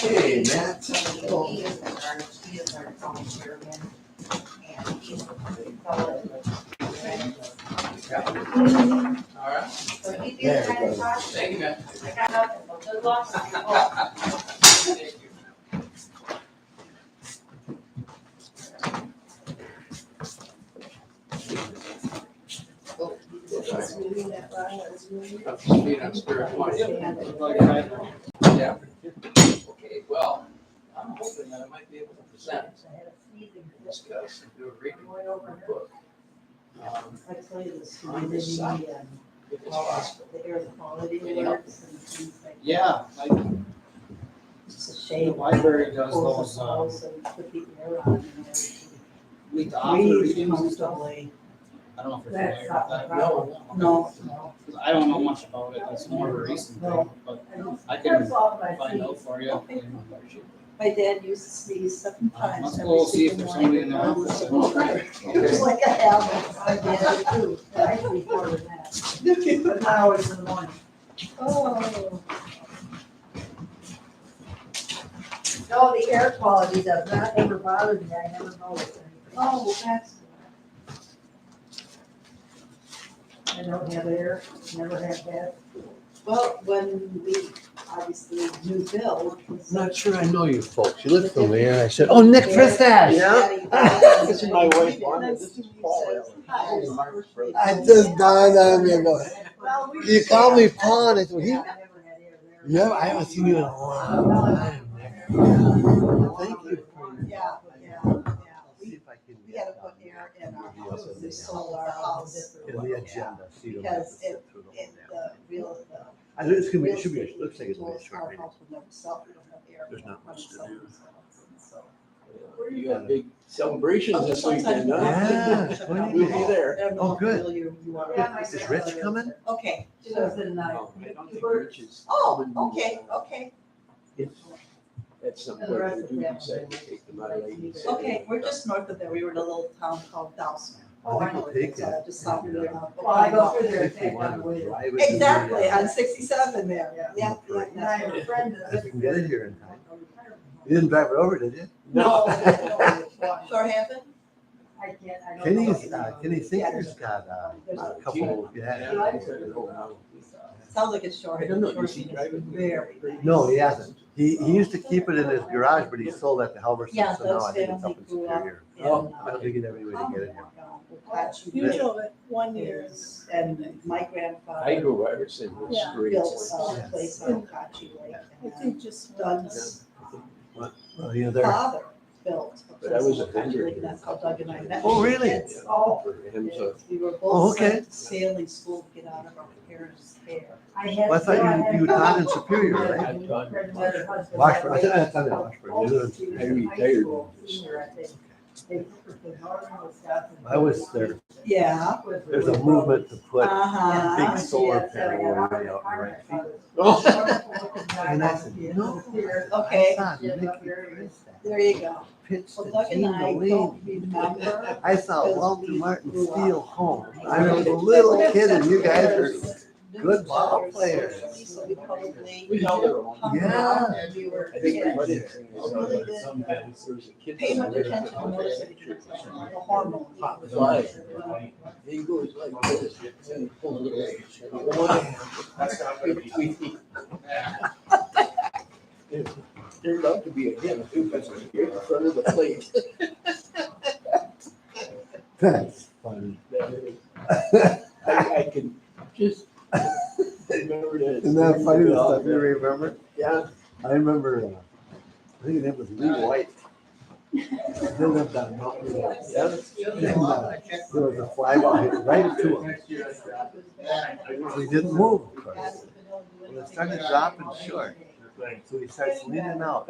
Okay, Matt. He is our county chairman. And he's a fellow. All right. So he's the other guy to talk to. Thank you, man. I got nothing, but good luck. Oh, Thank you. Up to speed on Spirit One. Yeah. Okay, well, I'm hoping that I might be able to present, discuss, and do a reading of the book. I tell you this, On the site, if it's possible. the air quality Any help? alerts and things like that. Yeah, It's a the shame. library does Close those, the house and put the air on in order to week to author breathe readings and stuff. comfortably. I don't know if you're That's familiar not with that. No. No. 'Cause I don't know much about it, it's more of a recent thing, but I can That's often I find see. out for you. My dad used to sneeze 7 times. Let's every go see if single there's somebody in morning. the It was like a habit. My dad did too. I actually more than that. But not always in the morning. Oh. No, the air quality does not ever bother me, I never noticed anything. Oh, that's I don't have air, never had that. Well, when we obviously knew Bill. I'm not sure I know you folks. You look familiar. I said, oh, Nick Fristash. This is my wife, Wanda. This is Paul. I I just dawned on me. I go, Well, we you call me Paul? And I said, I he, never had air there. yeah, I haven't seen you in a long time. Thank you. Yeah, yeah. I'll see if I can We gotta get put air in our Maybe also house, the, solar house. in the agenda. So you don't have Because to sit it, through the it, whole damn the real, the. I think it's gonna be, real it should be, estate it looks like it's gonna be a agents short told us meeting. Our house will never sell, we don't have air. There's not much to do. So. You got big celebrations this weekend, huh? Yeah, it's going to We'll be. be there. I don't know Oh, how good. familiar you are. Yeah, my Is Rich coming? Okay, Susan and I. No, I don't think Rich is. oh, coming. okay, okay, At some And point, the rest we of do them decide to will- take them out of Lady City. okay, we're just north of there, we were in a little town called Dowson. I think we'll take it. Just south of there. Well, I go through there, If we take want on to with. drive it to the, Exactly, on 67 there, yeah, yeah. And I have a friend If that. we can get it here in time. You didn't drive it over, did you? No, sure haven't? I can't, I don't know. Kenny Thinker's got a couple, yeah. Sounds like it's short. I don't know, does he drive it? Very. No, he hasn't. He used to keep it in his garage, but he sold that to Halverson, Yeah, so now Doug's I think it's family up in grew up Superior. in, Oh, I don't think he'd have any way to get it here. You Yeah. drove it 1 year. And my I grandfather go Everson, was built great. a place on Kachi Lake. I think just. Doug's Well, you know, they're, father built. But I was a place on Kachi vendor Lake, here. That's how Doug and I met. Oh, really? It's all- For him to, We were Oh, both okay. sent to sailing school to get out of our parents' hair. I had. well, I thought you taught in Superior, right? I've taught Washburn, I thought that's Washburn. You live in- I retired. I was there. Yeah. There's a movement to put Uh-huh. big solar panel array out in right field. Oh. And I said, no. Okay. I saw Nicky Christak There you go. pitch Well, to Doug and Gene I Delaney. don't remember. I saw Walter Martin steal home. I was a little kid and you guys are good ball players. So we probably. We held it a long hung Yeah. around and we were I think the kids. funny thing is, Really there was a kid. Pay much attention to notice that the hormone. Pop fly. He goes like this. And he pulls it away. One hand. It turned out to be a him, too, because it was right in front of the plate. That's funny. I can just remember that. Isn't that funny, the stuff you remember? Yeah. I remember, I think his name was Lee White. He lived on Mountain Road. Yeah. And, there was a fly ball hit right into him. So he didn't move, of course. Well, it started dropping short. So he starts leaning out.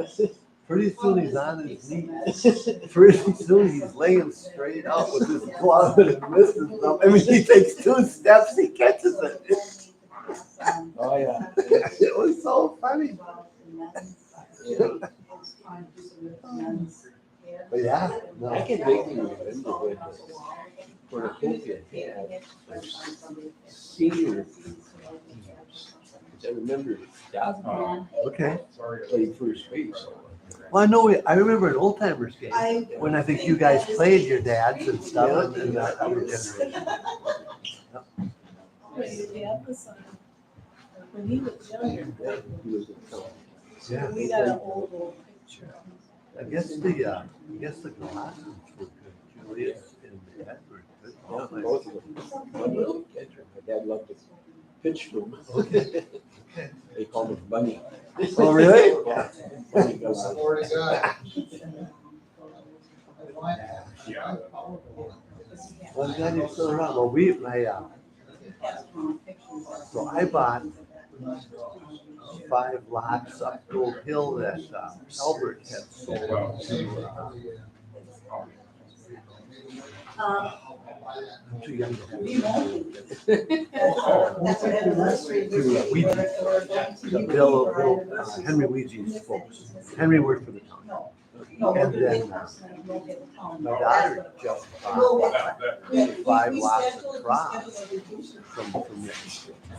Pretty soon he's on his knees. Pretty soon he's laying straight out with his glove and misses them. I mean, he takes 2 steps, he catches it. Oh, yeah. It was so funny. But yeah, no. I can vaguely remember when the cornucopia had those senior. I remember Okay. Played first base. Well, I remember an old timers game when I think you guys played your dads and stuff and that other generation. When he was younger, He was a tough. Yeah. we got an old picture of him. I guess the glasses were good. Julius and Ed were good. Yeah, both of them. One was a catcher. My dad loved to pitch to him. Okay. They called him Bunny. Oh, really? Yeah. Bunny goes, Florida guy. Well, I'm glad you're still around. Well, so I bought 5 lots up Gold Hill that Albert had sold to. I'm too young to have it. That's what anniversary we were The Bill, Henry Ouija's folks. Henry worked for the town. And then my daughter just bought 5 lots of crops from there.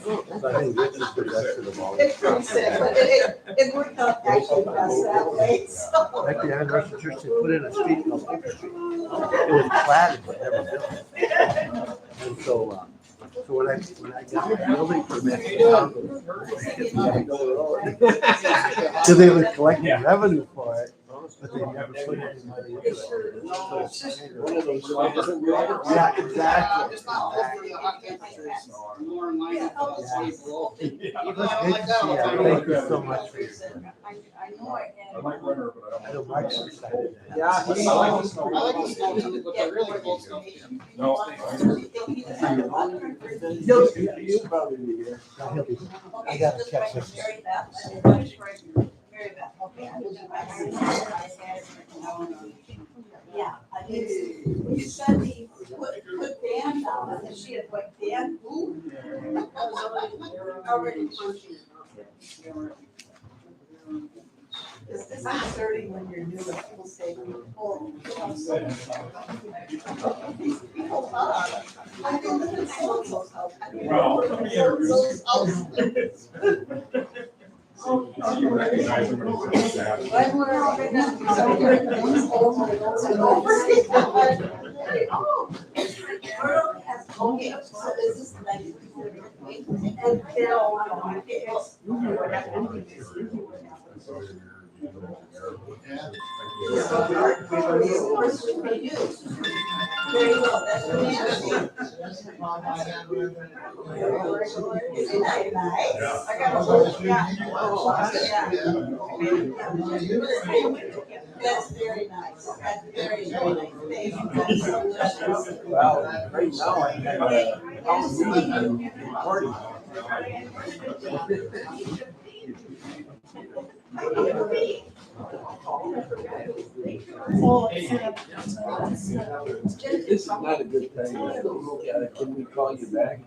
So I think Rich is the best of them all. It's pretty sick, but it worked out actually best that way, so. Like the anniversary church, they put in a street called Baker Street. It was platted, but never built. And so when I got my building permit, so they were collecting revenue for it, but they never put any money into it. one of those slides. Yeah, exactly. Just not hopefully the hot temperatures. More in line with the sleep roll. Thank you so much for your time. I know I I like winter, but I know Mark's excited to have. Yeah, I like the snow. I like the snow too, but I really cold snow. No. You probably be here. He'll be- I gotta check this. Very bad. Very bad. Okay, I will do my. Yeah, I mean, you said he put Dan down, and she had put Dan who? Already punching. It's disconcerting when you're new and people say, oh, people are. I don't live in so-and-so's house. I don't live in so-and-so's house. you recognize him when he says that. When okay, so is this like? And Bill, Very well, that's what we should Isn't that nice? I got a whole, yeah. That's very nice. That's very, very nice. Thank you. That's delicious. Well, right now I have a house meeting and party. This is not a good time. Yeah, can we call you back?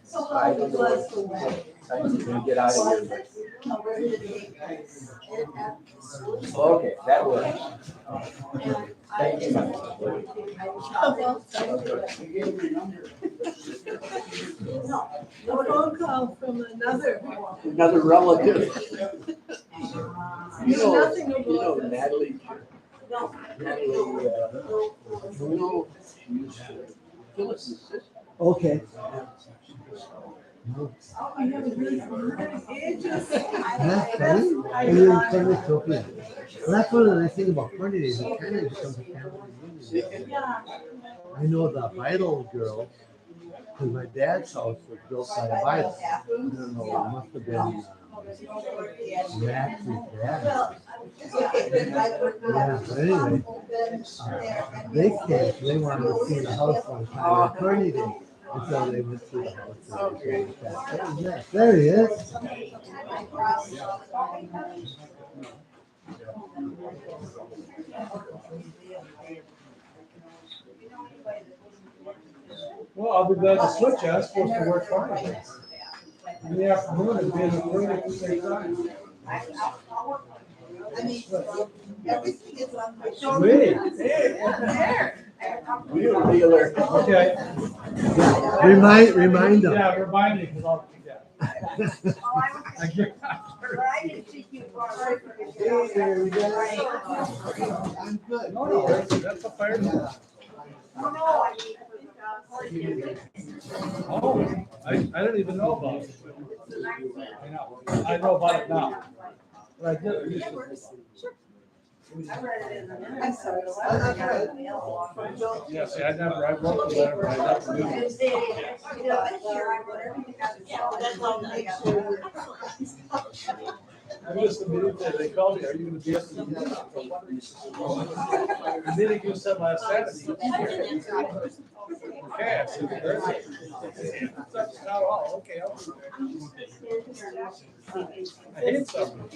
So how was the wedding? Time to get out of here. Where did it take? Okay, that works. Thank you. A phone call from another. Another relative. Nothing You know about this. Natalie, Bruno, she's Phyllis's sister. Okay. I haven't heard from her in ages. That's funny. I didn't turn it to open. Well, that's one of the nice things about party days. It kind of becomes a family reunion. Yeah. I know the Vital girl, because my dad's house was built by a Vital. I don't know, it must have been Max's dad. Yeah, but anyway, they came, so they wanted to see the house one time on party day. And so they went to the house. And that was nice. There he is. Well, I'll be glad to switch. I was supposed to work Friday. In the afternoon and be in the morning at the same time. I mean, everything is on my Me? shoulder. Real dealer. Okay. Remind them. Yeah, remind me because I'll forget. I get- I'm good. No, that's a fire. Oh, I didn't even know about it. I know about it now. But I didn't used to know about it. I'm sorry. Yeah, see, I wrote the letter, but I never knew. I missed the meeting that they called me, are you gonna be at the meeting? The meeting you said last Saturday. Okay, I said, Thursday. Oh, okay, I'll be there. I hate something.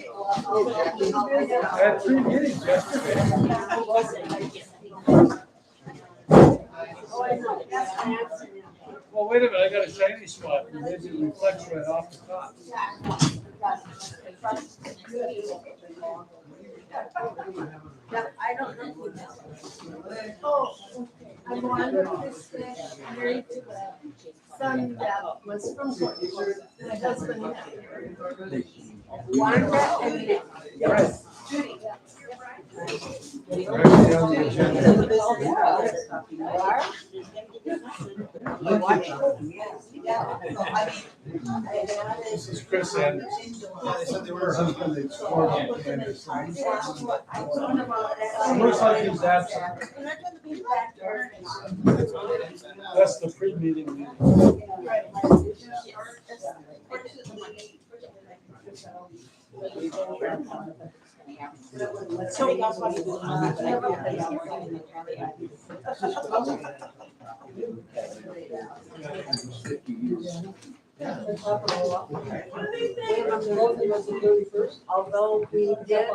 I had 3 meetings yesterday. Well, wait a minute, I got a shiny spot, maybe it reflects right off the top. I don't know. Oh, I'm wondering if this married to a son that was from Portland. My husband. Wanda and Yes. Judy. Already on the agenda. This is Chris Anderson. Her husband explored Anderson. Looks like he's absent. That's the pre-meeting meeting. Although we did.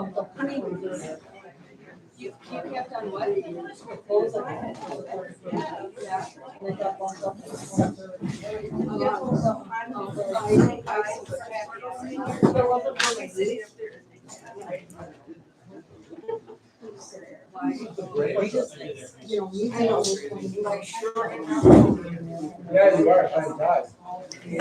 You kept on what? Yeah, you are, thank God. You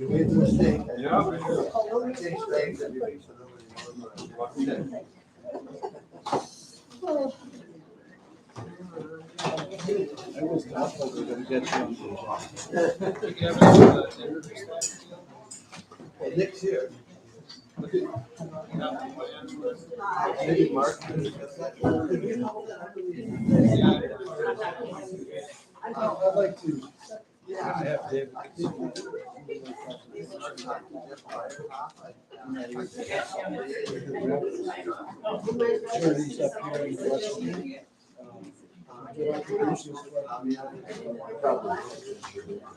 made the mistake. Yeah. Change things and you- so nobody knows what I was not told we were gonna get you. Well, Nick's here. Maybe Mark. I'd like to. I have David. Sure, he's up here in the West. Get our producers.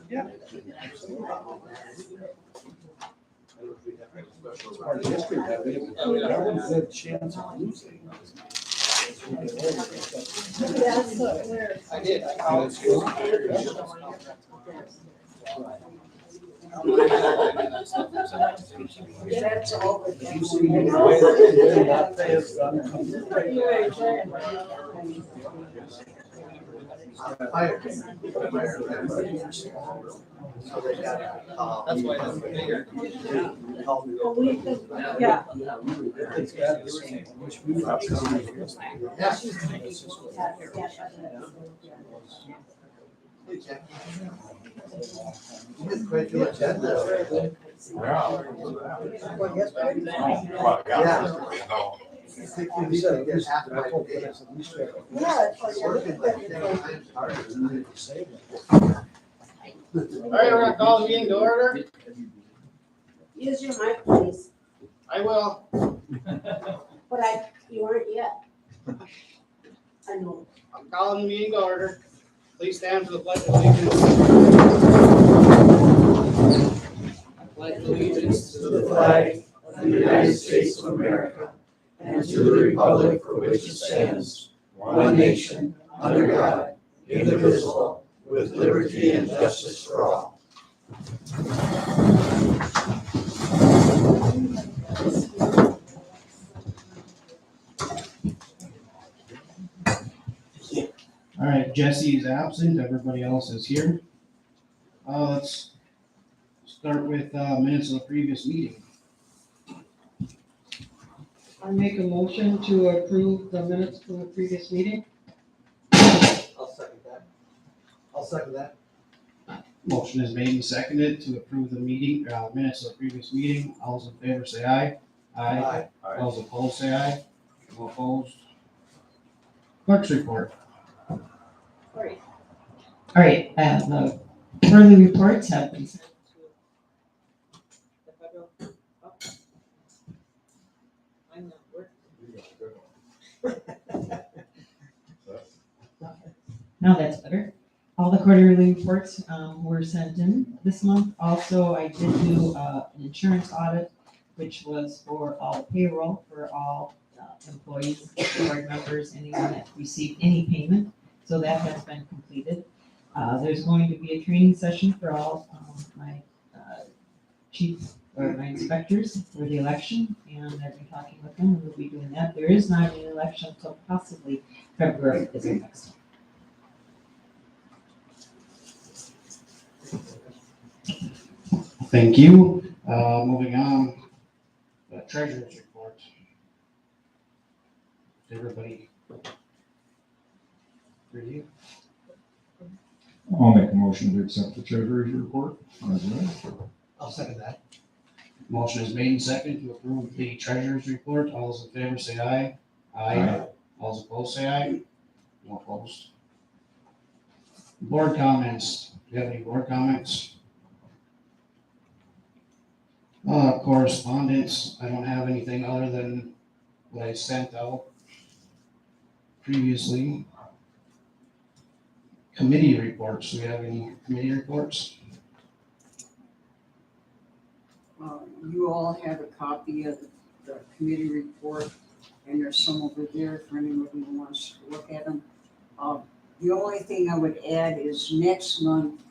Yeah. It's part of history that we haven't had a chance of losing. I did. That's all. You see the way that they have done. Fire. So they got, That's why that's bigger. Yeah. It's got this, which we have to- yeah. Hey, Jackie. You did quite the agenda. I think you need to get halfway there. Working that thing, time's harder than All right, we're gonna call the meeting to order. Use your mic, please. I will. But you weren't yet. I know. I'm calling the meeting to order. Please stand for the pledge of allegiance. I pledge allegiance To the flag of the United States of America and to the republic for which it stands, one nation, under God, indivisible, with liberty and justice for all. All right, Jesse is absent, everybody else is here. Let's start with minutes of the previous meeting. I make a motion to approve the minutes from the previous meeting. I'll second that. I'll second that. Motion is made and seconded to approve the meeting, minutes of the previous meeting. All those in favor say aye. All those opposed say aye. All opposed. Clerk's report. All right, the quarterly reports have been sent to the federal. Oh. I'm not working. Now that's better. All the quarterly reports were sent in this month. Also, I did do an insurance audit, which was for all payroll, for all employees, board members, anyone that received any payment. So that has been completed. There's going to be a training session for all my chief or my inspectors for the election, and I've been talking with them, and we'll be doing that. There is not an election until possibly February is the next one. Thank you. Moving on, the treasurer's report. Everybody review? I'll make a motion to accept the treasurer's report. As read. I'll second that. Motion is made and seconded to approve the treasurer's report. All those in favor say aye. All those opposed say aye. No opposed. Board comments. Do you have any board comments? Correspondence. I don't have anything other than what I sent out previously. Committee reports. Do we have any committee reports? You all have a copy of the committee report, and there's some over there for anybody who wants to look at them. The only thing I would add is next month,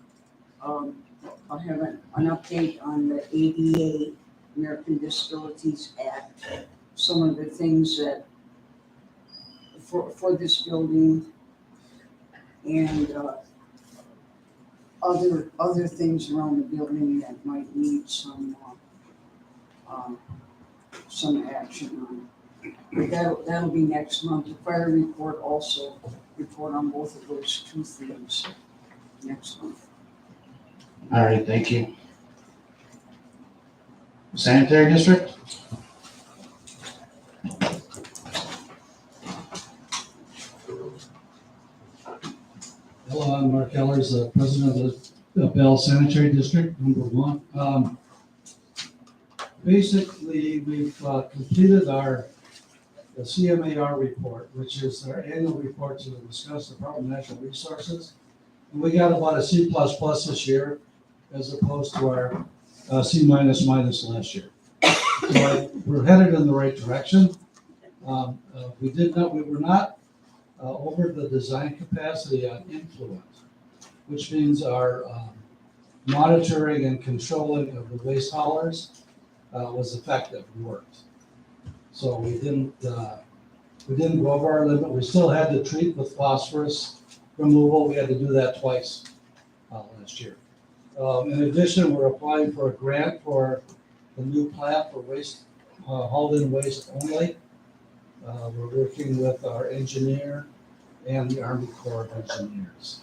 I'll have an update on the ADA, American Disabilities Act, some of the things that for this building, and other things around the building that might need some action on. But that'll be next month. The fire report also report on both of those two things next month. All right, thank you. Sanitary district? Hello, I'm Mark Ellers, president of the Bell Sanitary District, number 1. Basically, we've completed the CMAR report, which is our annual report to the Wisconsin Department of Natural Resources. And we got about a C++ this year, as opposed to our C minus last year. So we're headed in the right direction. We were not over the design capacity on influent, which means our monitoring and controlling of the waste haulers was effective and worked. So we didn't go over our limit. We still had to treat with phosphorus removal. We had to do that twice last year. In addition, we're applying for a grant for the new plant for waste, hauled-in waste only. We're working with our engineer and the Army Corps of Engineers.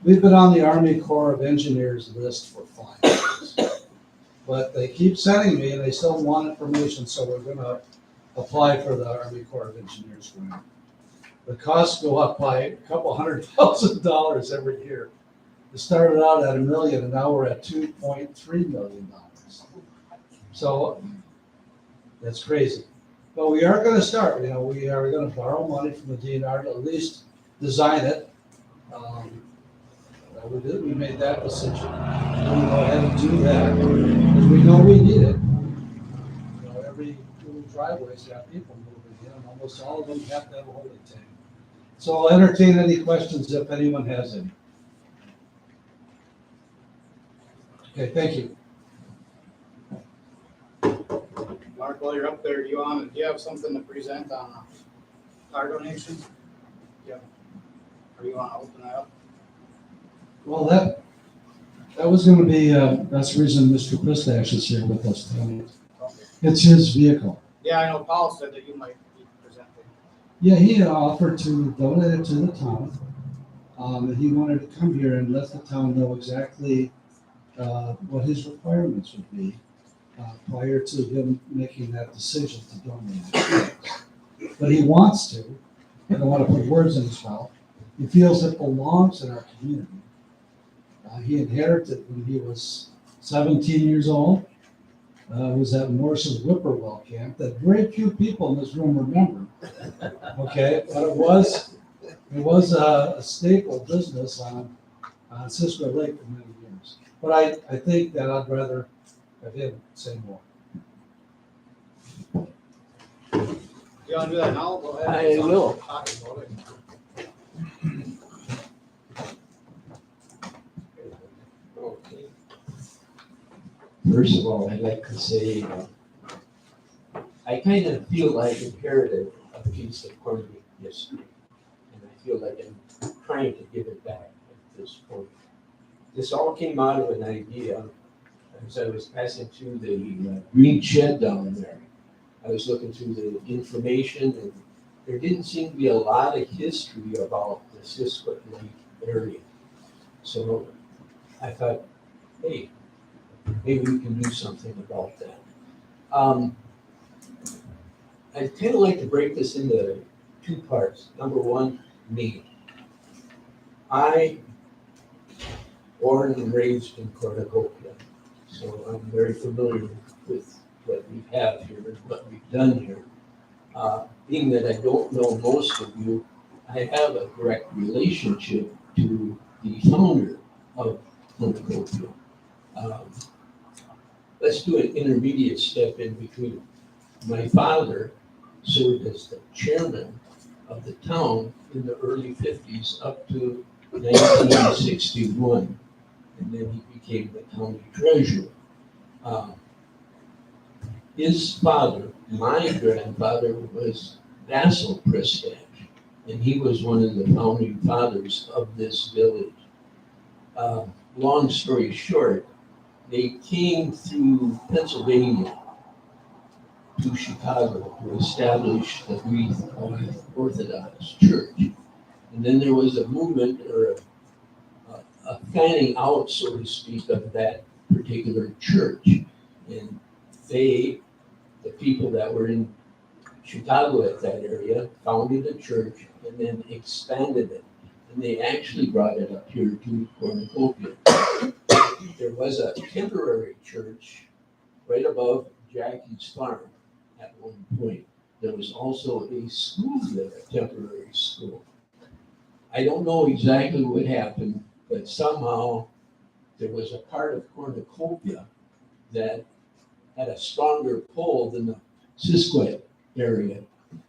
We've been on the Army Corps of Engineers list for 5 years, but they keep sending me and they still want information, so we're gonna apply for the Army Corps of Engineers grant. The costs go up by a couple $100,000 every year. It started out at $1 million and now we're at $2.3 million. So that's crazy. But we are going to start, we are going to borrow money from the DNR to at least design it. We made that decision. We'll go ahead and do that because we know we need it. Every little driveway's got people moving in. Almost all of them have to have a holding tank. So I'll entertain any questions if anyone has any. Okay, thank you. Mark, while you're up there, do you have something to present on our donation? Yeah. Or you wanna open that up? Well, that was gonna be, that's the reason Mr. Pistache is here with us tonight. Okay. It's his vehicle. Yeah, I know Paul said that you might be presenting. Yeah, he offered to donate it to the town. And he wanted to come here and let the town know exactly, what his requirements would be, prior to him making that decision to donate it. But he wants to, I don't want to put words in his mouth, he feels it belongs in our community. He inherited it when he was 17 years old. Was at Morris's Whippoorwill camp that very few people in this room remember. Okay, but it was a staple business on Cisco Lake for many years. But I think that I'd rather have him say more. You wanna do that now? Go ahead. I will. Talk about it. Okay. First of all, I'd like to say, I kind of feel like I inherited a piece of Corn Lake history. And I feel like I'm trying to give it back at this point. This all came out of an idea as I was passing through the green shed down there. I was looking through the information, and there didn't seem to be a lot of history about the Sisquot Lake area. So I thought, hey, maybe we can do something about that. I'd kind of like to break this into two parts. Number one, me. I born and raised in Cornucopia, so I'm very familiar with what we have here and what we've done here. Being that I don't know most of you, I have a direct relationship to the founder of Cornucopia. Let's do an intermediate step in between. My father served as the chairman of the town in the early 50s up to 1961, and then he became the county treasurer. His father, my grandfather, was Vassal Pristash, and he was one of the founding fathers of this village. Long story short, they came through Pennsylvania to Chicago to establish the Greek Orthodox Church. And then there was a movement or a fanning out, so to speak, of that particular church. And they, the people that were in Chicago at that area, founded a church and then expanded it. And they actually brought it up here to Cornucopia. There was a temporary church right above Jackie's farm at one point. There was also a school there, a temporary school. I don't know exactly what happened, but somehow there was a part of Cornucopia that had a stronger pull than the Sisquot area.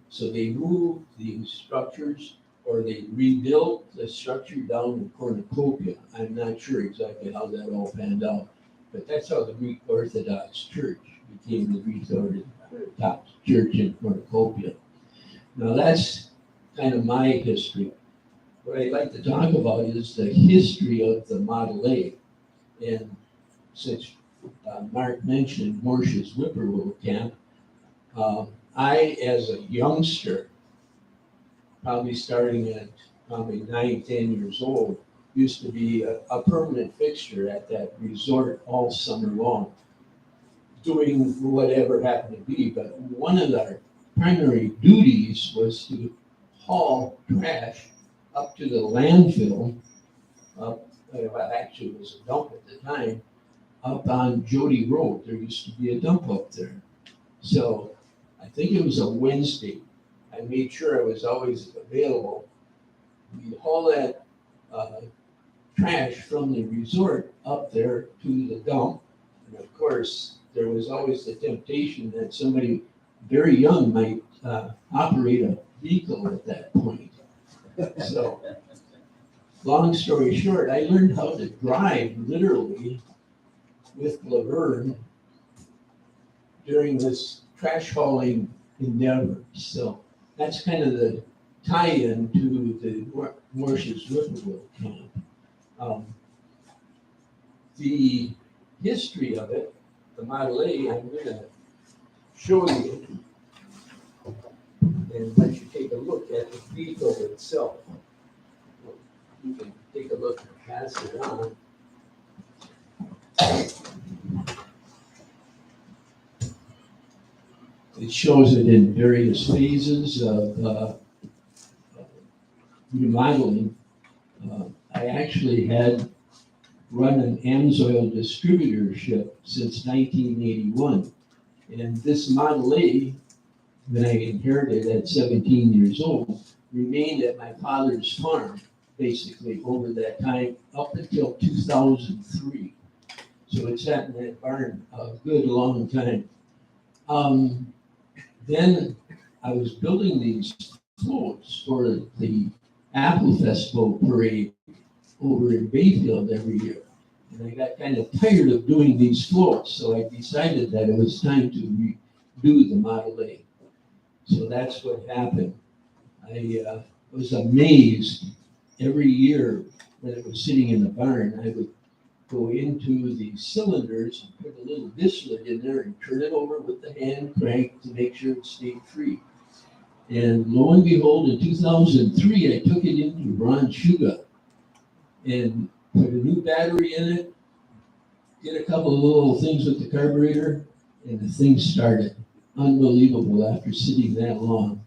So they moved the structures, or they rebuilt the structure down in Cornucopia. I'm not sure exactly how that all panned out, but that's how the Greek Orthodox Church became the Greek Orthodox Church in Cornucopia. Now that's kind of my history. What I'd like to talk about is the history of the Model A. And since Mark mentioned Morris's Whippoorwill camp, I, as a youngster, probably starting at probably 9, 10 years old, used to be a permanent fixture at that resort all summer long, doing whatever happened to be. But one of our primary duties was to haul trash up to the landfill, actually it was a dump at the time, up on Jody Road. There used to be a dump up there. So I think it was a Wednesday. I made sure I was always available. We'd haul that trash from the resort up there to the dump. And of course, there was always the temptation that somebody very young might operate a vehicle at that point. So, long story short, I learned how to drive literally with Laverne during this trash hauling endeavor. So that's kind of the tie-in to the Marsh's Whippoorwill camp. The history of it, the Model A, I'm gonna show you and let you take a look at the vehicle itself. You can take a look and pass it on. It shows it in various phases of remodeling. I actually had run an Amsoil distributorship since 1981. And this Model A, that I inherited at 17 years old, remained at my father's farm, basically, over that time, up until 2003. So it sat in that barn a good long time. Then I was building these floats for the Apple Festival parade over in Bayfield every year. And I got kind of tired of doing these floats, so I decided that it was time to redo the Model A. So that's what happened. I was amazed every year when it was sitting in the barn. I would go into the cylinders and put a little distillate in there and turn it over with the hand crank to make sure it stayed free. And lo and behold, in 2003, I took it into Ron Shuga and put a new battery in it, did a couple of little things with the carburetor, and the thing started. Unbelievable after sitting that long.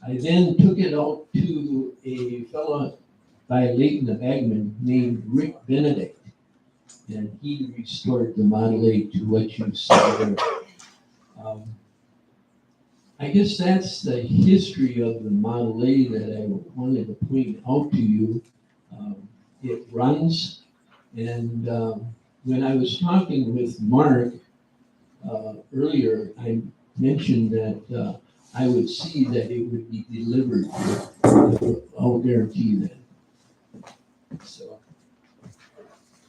I then took it out to a fellow by Leighton the Bagman named Rick Benedict, and he restored the Model A to what you see there. I guess that's the history of the Model A that I wanted to point out to you. It runs, and when I was talking with Mark earlier, I mentioned that I would see that it would be delivered. I'll guarantee that. So,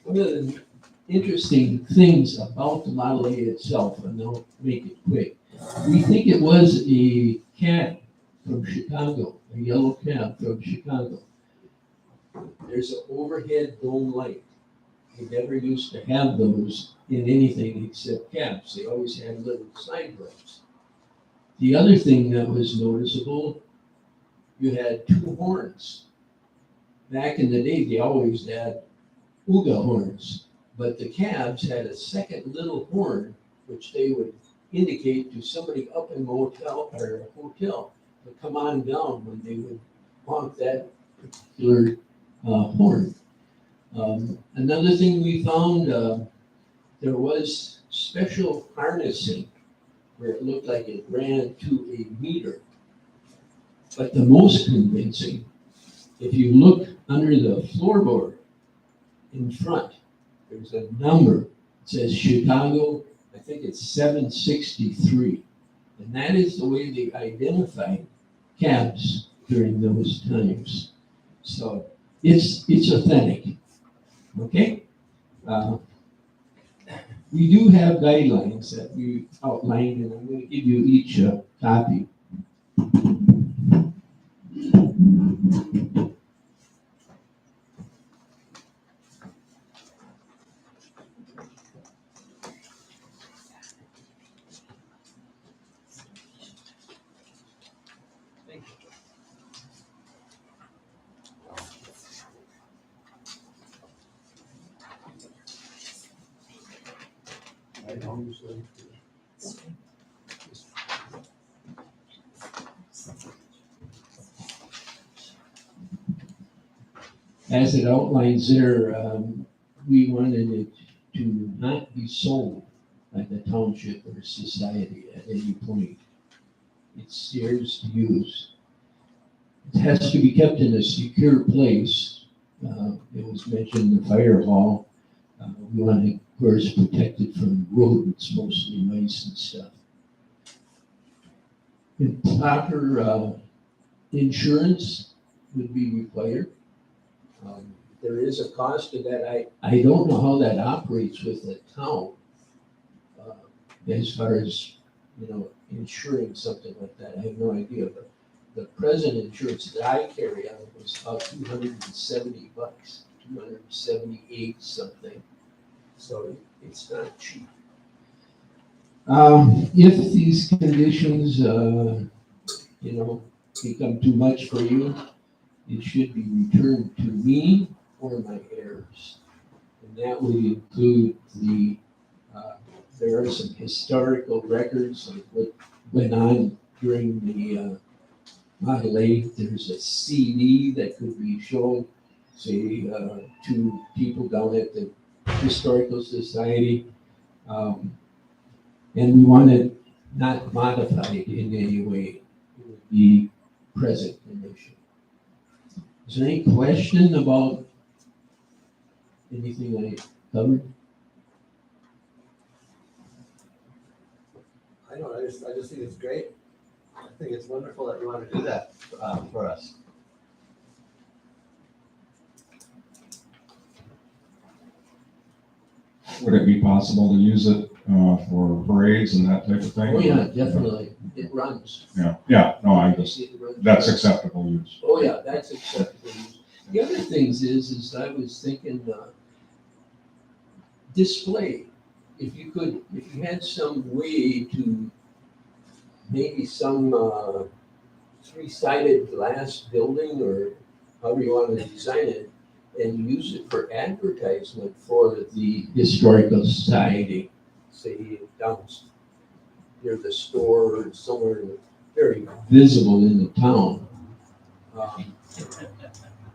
one of the interesting things about the Model A itself, and I'll make it quick. We think it was a cab from Chicago, a yellow cab from Chicago. There's an overhead dome light. They never used to have those in anything except cabs. They always had little side lights. The other thing that was noticeable, you had two horns. Back in the day, they always had Uga horns, but the cabs had a second little horn, which they would indicate to somebody up in a motel or a hotel to come on down when they would honk that particular horn. Another thing we found, there was special harnessing where it looked like it ran to a meter. But the most convincing, if you look under the floorboard in front, there's a number. It says Chicago, I think it's 763. And that is the way they identified cabs during those times. So it's authentic. Okay? We do have guidelines that we outlined, and I'm going to give you each a copy. As it outlines there, we wanted it to not be sold by the township or society at any point. It's theirs to use. It has to be kept in a secure place. It was mentioned the fire hall. We want to, of course, protect it from rodents, mostly mice and stuff. And proper insurance would be required. There is a cost to that. I don't know how that operates with the town as far as, insuring something like that. I have no idea, but the present insurance that I carry on was about $270, 278 something. So it's not cheap. If these conditions, become too much for you, it should be returned to me or my heirs. And that would include there are some historical records of what went on during the Model 8. There's a CD that could be shown, say, to people down at the Historical Society. And we want it not modified in any way. It would be present condition. Is there any question about anything I covered? I just think it's great. I think it's wonderful that you want to do that for us. Would it be possible to use it for parades and that type of thing? Oh, yeah, definitely. It runs. Yeah, no, I'm just, It runs. that's acceptable use. Oh, yeah, that's acceptable use. The other things is I was thinking, display. If you had some way to, maybe some three-sided glass building, or however you want to design it, and use it for advertisement for the Historical Society, say down near the store or somewhere very visible in the town.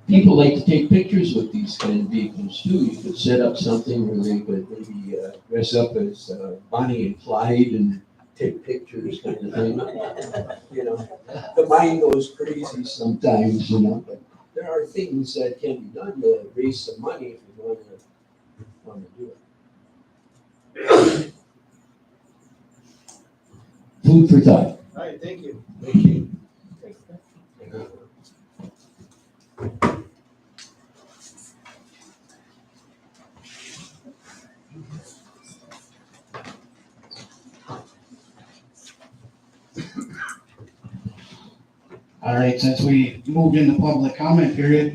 People like to take pictures with these kind of vehicles too. You could set up something where they could maybe dress up as Bonnie and Clyde and take pictures, kind of thing. The mind goes crazy sometimes, but there are things that can be done to raise some money if you want to do it. Food for thought. All right, thank you. Thank you. All right, since we moved into public comment period,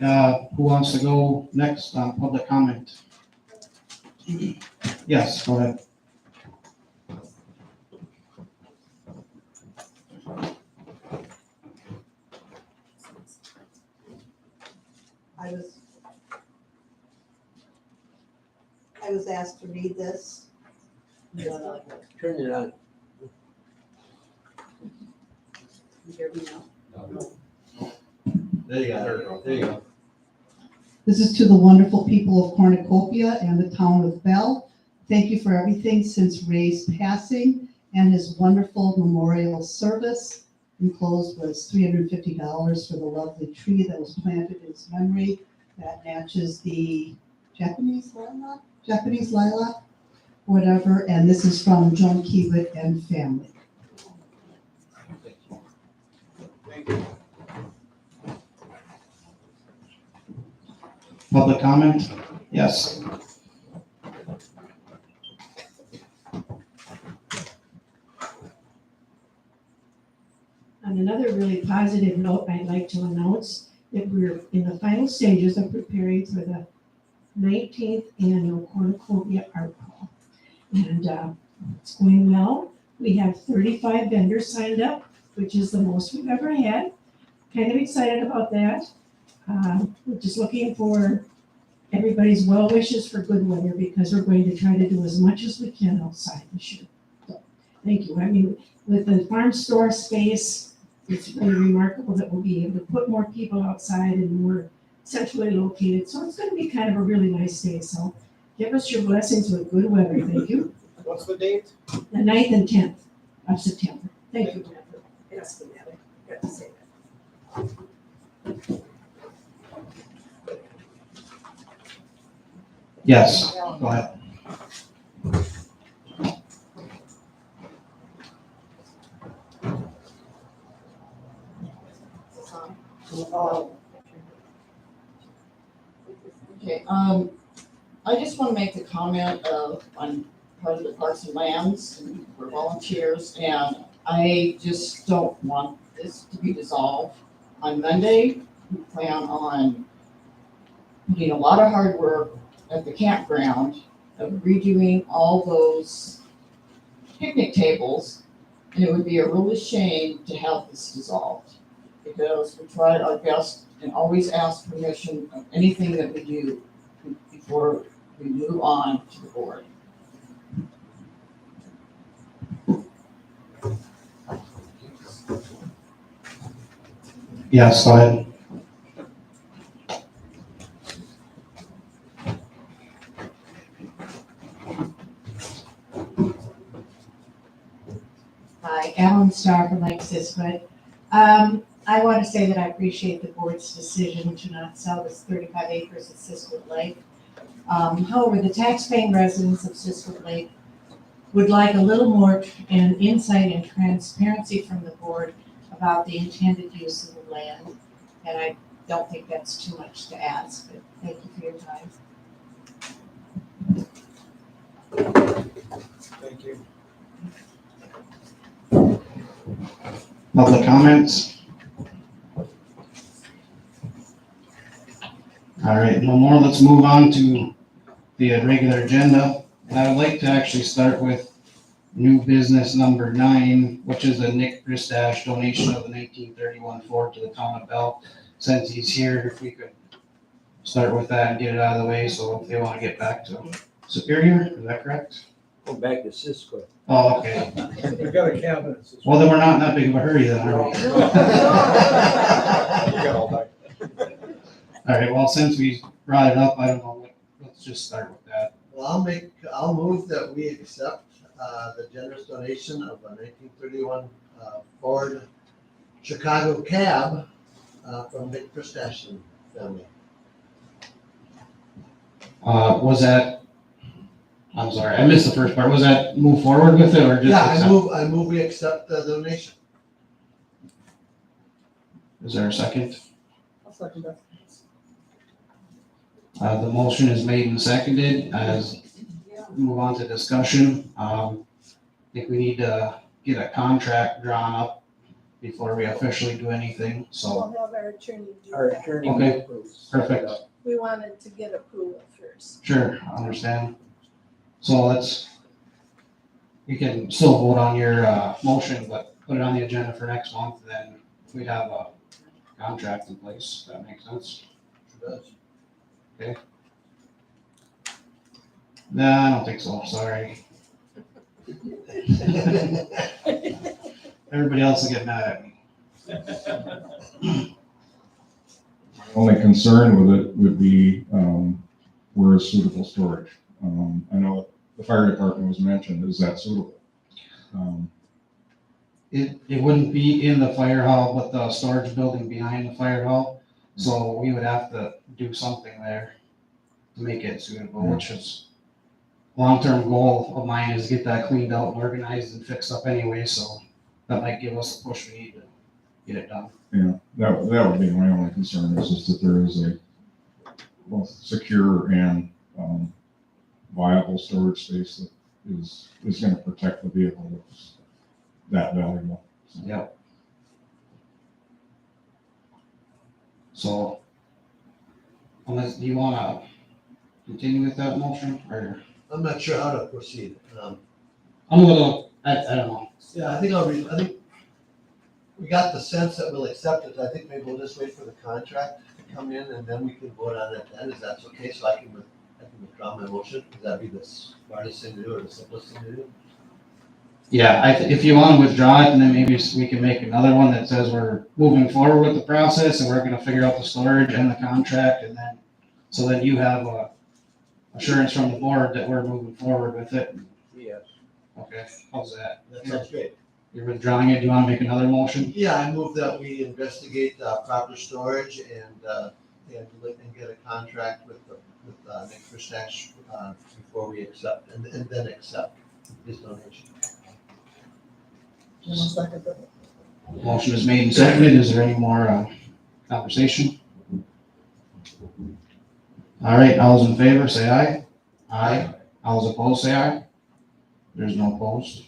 who wants to go next on public comment? Yes, go ahead. I was asked to read this. Turn it on. You hear me now? There you go. There you go. This is to the wonderful people of Cornucopia and the town of Bell. Thank you for everything since Ray's passing and his wonderful memorial service. Enclosed was $350 for the lovely tree that was planted in his memory that matches the Japanese lilac, whatever. And this is from Joan Kiewit and family. Thank you. Public comment? Yes. On another really positive note, I'd like to announce that we're in the final stages of preparing for the 19th annual Cornucopia Art Crawl. And it's going well. We have 35 vendors signed up, which is the most we've ever had. Kind of excited about that. We're just looking for everybody's well wishes for good weather because we're going to try to do as much as we can outside this year. So, thank you. I mean, with the farm store space, it's really remarkable that we'll be able to put more people outside and more centrally located. So it's going to be kind of a really nice day. So give us your blessings with good weather. Thank you. What's the date? The 9th and 10th of September. Thank you. Yes, I got to say that. Yes, go ahead. Okay, I just want to make the comment of, I'm part of the Parks and Lands, and we're volunteers, and I just don't want this to be dissolved. On Monday, we plan on putting a lot of hard work at the campground of redoing all those picnic tables. And it would be a real shame to have this dissolved, because we try our best and always ask permission of anything that we do before we move on to the board. Yes, go ahead. Hi, Alan Starr from Lake Sisquid. I want to say that I appreciate the board's decision to not sell this 35 acres at Sisquid Lake. However, the taxpaying residents of Sisquid Lake would like a little more insight and transparency from the board about the intended use of the land. And I don't think that's too much to ask, but thank you for your time. Thank you. Public comments? All right, no more. Let's move on to the regular agenda. And I would like to actually start with new business number 9, which is a Nick Bristash donation of the 1931 Ford to the town of Bell. Since he's here, if we could start with that and get it out of the way, so if they want to get back to Superior, is that correct? Go back to Cisco. Oh, okay. We've got a cabinet. Well, then we're not in that big of a hurry then, are we? All right, well, since we brought it up, I don't know, let's just start with that. Well, I'll move that we accept the generous donation of a 1931 Ford Chicago cab from Nick Christashian family. Was that, I'm sorry, I missed the first part. Was that move forward with it or just? Yeah, accept? I move we accept the donation. Is there a second? I'll second that. The motion is made and seconded. As we move on to discussion, I think we need to get a contract drawn up before we officially do anything, so, We'll have our attorney do Our that. attorney. Okay. approves. perfect. We wanted to get approval first. Sure, I understand. So you can still vote on your motion, but put it on the agenda for next month, then we'd have a contract in place. That makes sense? Sure does. Nah, I don't think so, sorry. Everybody else will get mad at me. Only concern with it would be, where is suitable storage? I know the fire department was mentioned, is that suitable? It wouldn't be in the fire hall, but the storage building behind the fire hall. So we would have to do something there to make it suitable, which is long-term goal of mine is get that cleaned out and organized and fixed up anyway, so that might give us the push we need to get it done. Yeah, that would be my only concern, is just that there is a both secure and, viable storage space that is gonna protect the vehicle that's that valuable. Yep. So, unless, do you wanna continue with that motion, or? I'm not sure how to proceed. I'm gonna, I don't know. Yeah, I think I think we got the sense that we'll accept it. I think maybe we'll just wait for the contract to come in and then we can vote on it then. Is that okay? So I can withdraw my motion. Would that be the smartest thing to do or the simplest thing to do? Yeah, if you want to withdraw it, and then maybe we can make another one that says we're moving forward with the process and we're gonna figure out the storage and the contract, and then, so then you have assurance from the board that we're moving forward with it. Yes. Okay, how's that? That sounds great. You're withdrawing it, do you want to make another motion? Yeah, I move that we investigate proper storage and get a contract with Nick Fristash before we accept and then accept his donation. Motion is made and seconded, is there any more conversation? All right, all those in favor, say aye. Aye. All those opposed, say aye. There's no opposed.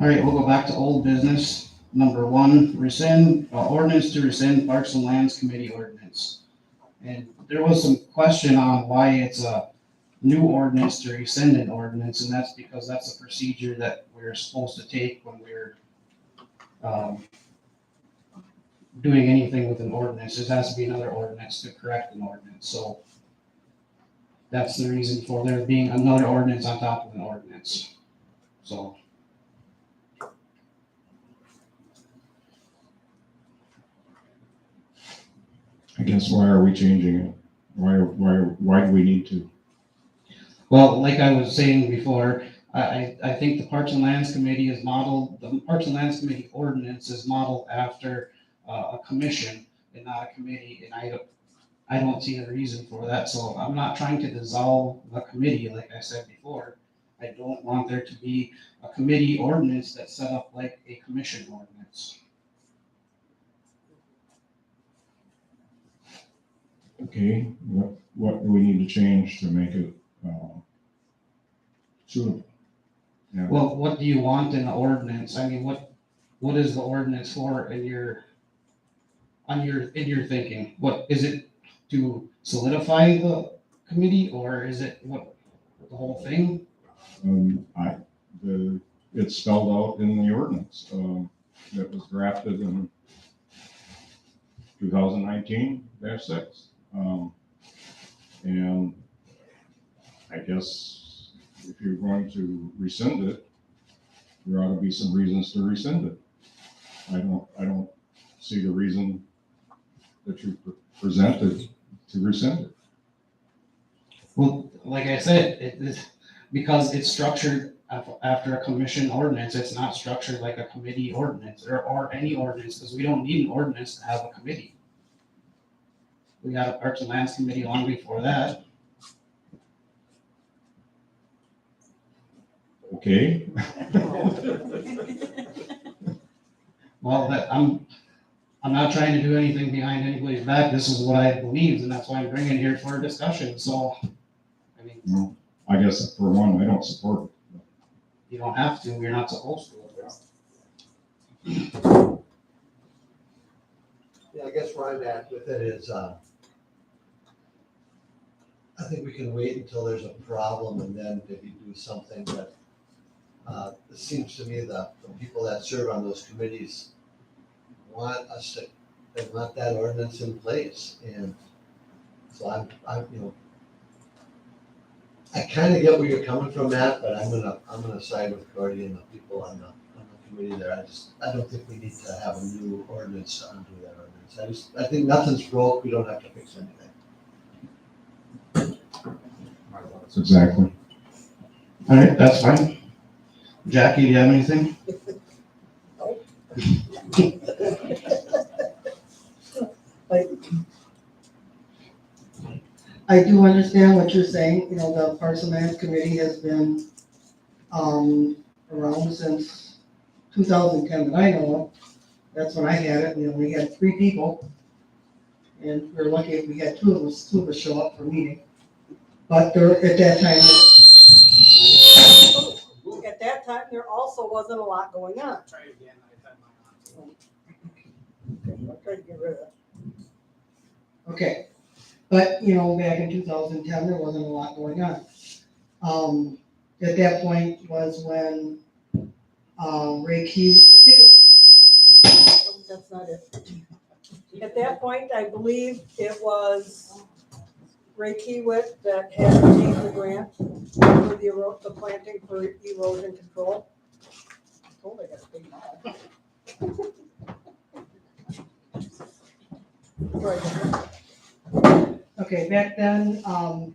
All right, we'll go back to old business. number one, rescind, ordinance to rescind Parks and Lands Committee ordinance. And there was some question on why it's a new ordinance to rescind an ordinance, and that's because that's a procedure that we're supposed to take when we're doing anything with an ordinance. There has to be another ordinance to correct an ordinance, so that's the reason for there being another ordinance on top of an ordinance. So I guess why are we changing it? Why do we need to? well, like I was saying before, I think the Parks and Lands Committee is modeled, the Parks and Lands Committee ordinance is modeled after a commission and not a committee, and I don't see a reason for that, so I'm not trying to dissolve the committee, like I said before. I don't want there to be a committee ordinance that's set up like a commission ordinance. Okay, what do we need to change to make it suitable? Yeah. Well, what do you want in the ordinance? I mean, what is the ordinance for in your thinking? What is it, to solidify the committee, or is it what, the whole thing? It's spelled out in the ordinance that was drafted in 2019-6. And I guess if you're going to rescind it, there ought to be some reasons to rescind it. I don't see the reason that you presented to rescind it. Well, like I said, it is because it's structured after a commission ordinance. It's not structured like a committee ordinance or any ordinance, because we don't need an ordinance to have a committee. We got a Parks and Lands Committee long before that. Okay. Well, I'm not trying to do anything behind anybody's back. This is what I believe, and that's why I'm bringing it here for a discussion. So, I mean, Well, I guess for one, I don't support it. you don't have to. You're not supposed to. Yeah, I guess where I'm at with it is, I think we can wait until there's a problem and then maybe do something that, it seems to me that the people that serve on those committees want us to, they want that ordinance in place. And so I'm I kind of get where you're coming from, Matt, but I'm gonna side with Cordy and the people on the committee there. I don't think we need to have a new ordinance to undo that ordinance. I think nothing's broke. We don't have to fix anything. That's exactly. All right, that's fine. Jackie, do you have anything? I do understand what you're saying. The Parks and Lands Committee has been around since 2010 that I know of. That's when I had it. We had 3 people. And we were lucky if we had two of us show up for a meeting. But at that time, there also wasn't a lot going on. Try it again. I had mine on. Okay, I'll try to get rid of that. Okay, but, back in 2010, there wasn't a lot going on. At that point was when Ray Key, that's not it. At that point, I believe it was Ray Kiewit that had obtained the grant for the planting for erosion control. I told I got to Okay, back then, I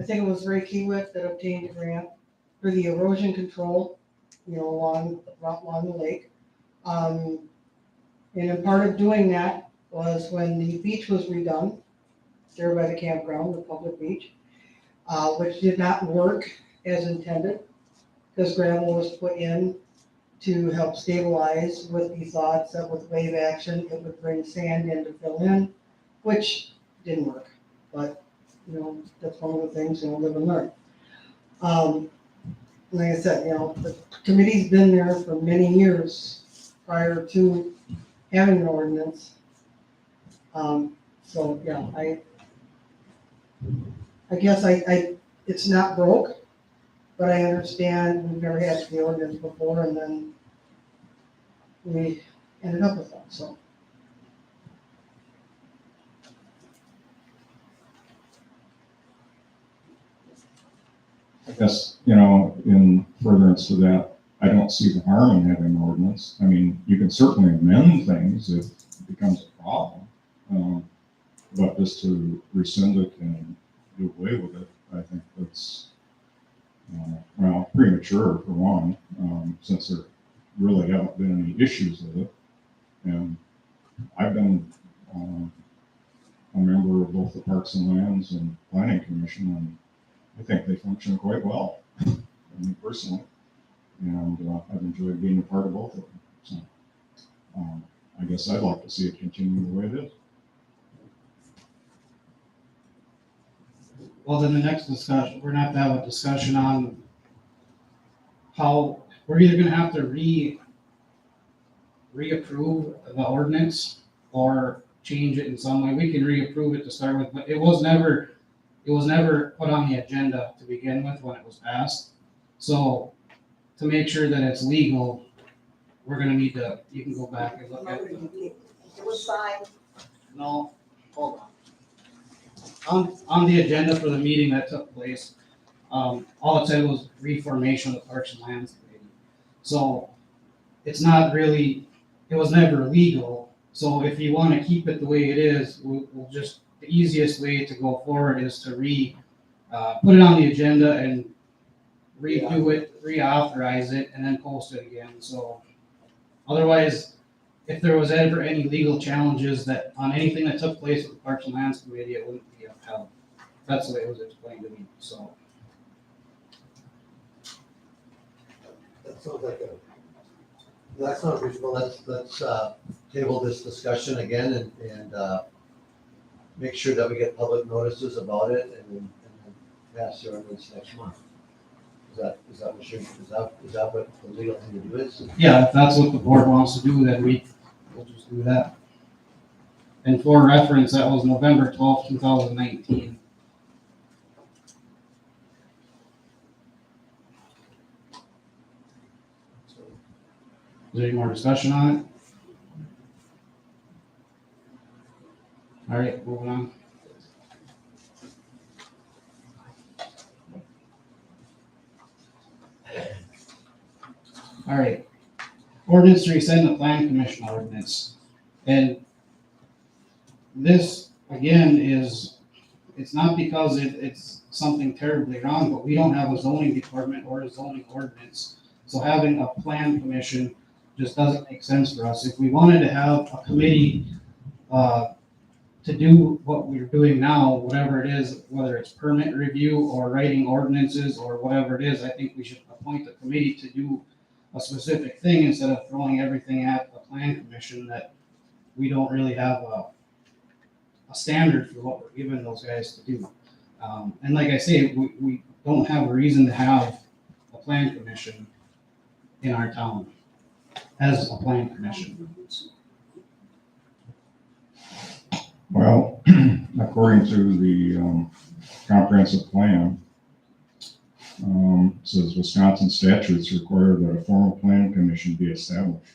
think it was Ray Kiewit that obtained the grant for the erosion control, along the lake. And a part of doing that was when the beach was redone, there by the campground, the public beach, which did not work as intended, because gravel was put in to help stabilize with the thoughts that with wave action, it would bring sand in to fill in, which didn't work. But, that's one of the things, live and learn. Like I said, the committee's been there for many years. prior to having an ordinance. So, yeah, I guess it's not broke, but I understand we've never had the ordinance before, and then we ended up with that, so. I guess, you know, in furtherance to that, I don't see the harm in having an ordinance. I mean, you can certainly amend things if it becomes a problem. But just to rescind it and do away with it, I think that's, well, premature for one, since there really haven't been any issues with it. And I've been a member of both the Parks and Lands and Planning Commission, and I think they function quite well, I mean, personally. And I've enjoyed being a part of both of them. So I guess I'd like to see it continue the way it is. Well, then the next discussion, we're gonna have to have a discussion on how, we're either gonna have to reapprove the ordinance or change it in some way. We can reapprove it to start with, but it was never put on the agenda to begin with when it was passed. So to make sure that it's legal, we're gonna need to, you can go back and look at it. It was fine. No, hold on. On the agenda for the meeting that took place, all it said was reformation of the Parks and Lands Committee. So it's not really, it was never legal. So if you want to keep it the way it is, we'll just, the easiest way to go forward is to put it on the agenda and redo it, reauthorize it, and then post it again. So otherwise, if there was ever any legal challenges that on anything that took place with the Parks and Lands Committee, it wouldn't be upheld. That's the way it was explained to me, so. That sounds like that sounds reasonable. Let's table this discussion again and make sure that we get public notices about it and then pass the ordinance next month. Is that what the legal thing to do is? Yeah, if that's what the board wants to do, then we'll just do that. And for reference, that was November 12th, 2019. Is there any more discussion on it? All right, moving on. All right. Ordinance to rescind the plan commission ordinance. And this, again, it's not because it's something terribly wrong, but we don't have a zoning department or a zoning ordinance. So having a plan commission just doesn't make sense for us. If we wanted to have a committee to do what we're doing now, whatever it is, whether it's permit review or writing ordinances or whatever it is, I think we should appoint a committee to do a specific thing instead of throwing everything at the plan commission that we don't really have a standard for what we're giving those guys to do. And like I say, we don't have a reason to have a plan commission in our town as a plan commission. Well, according to the comprehensive plan, says Wisconsin statutes require that a formal planning commission be established.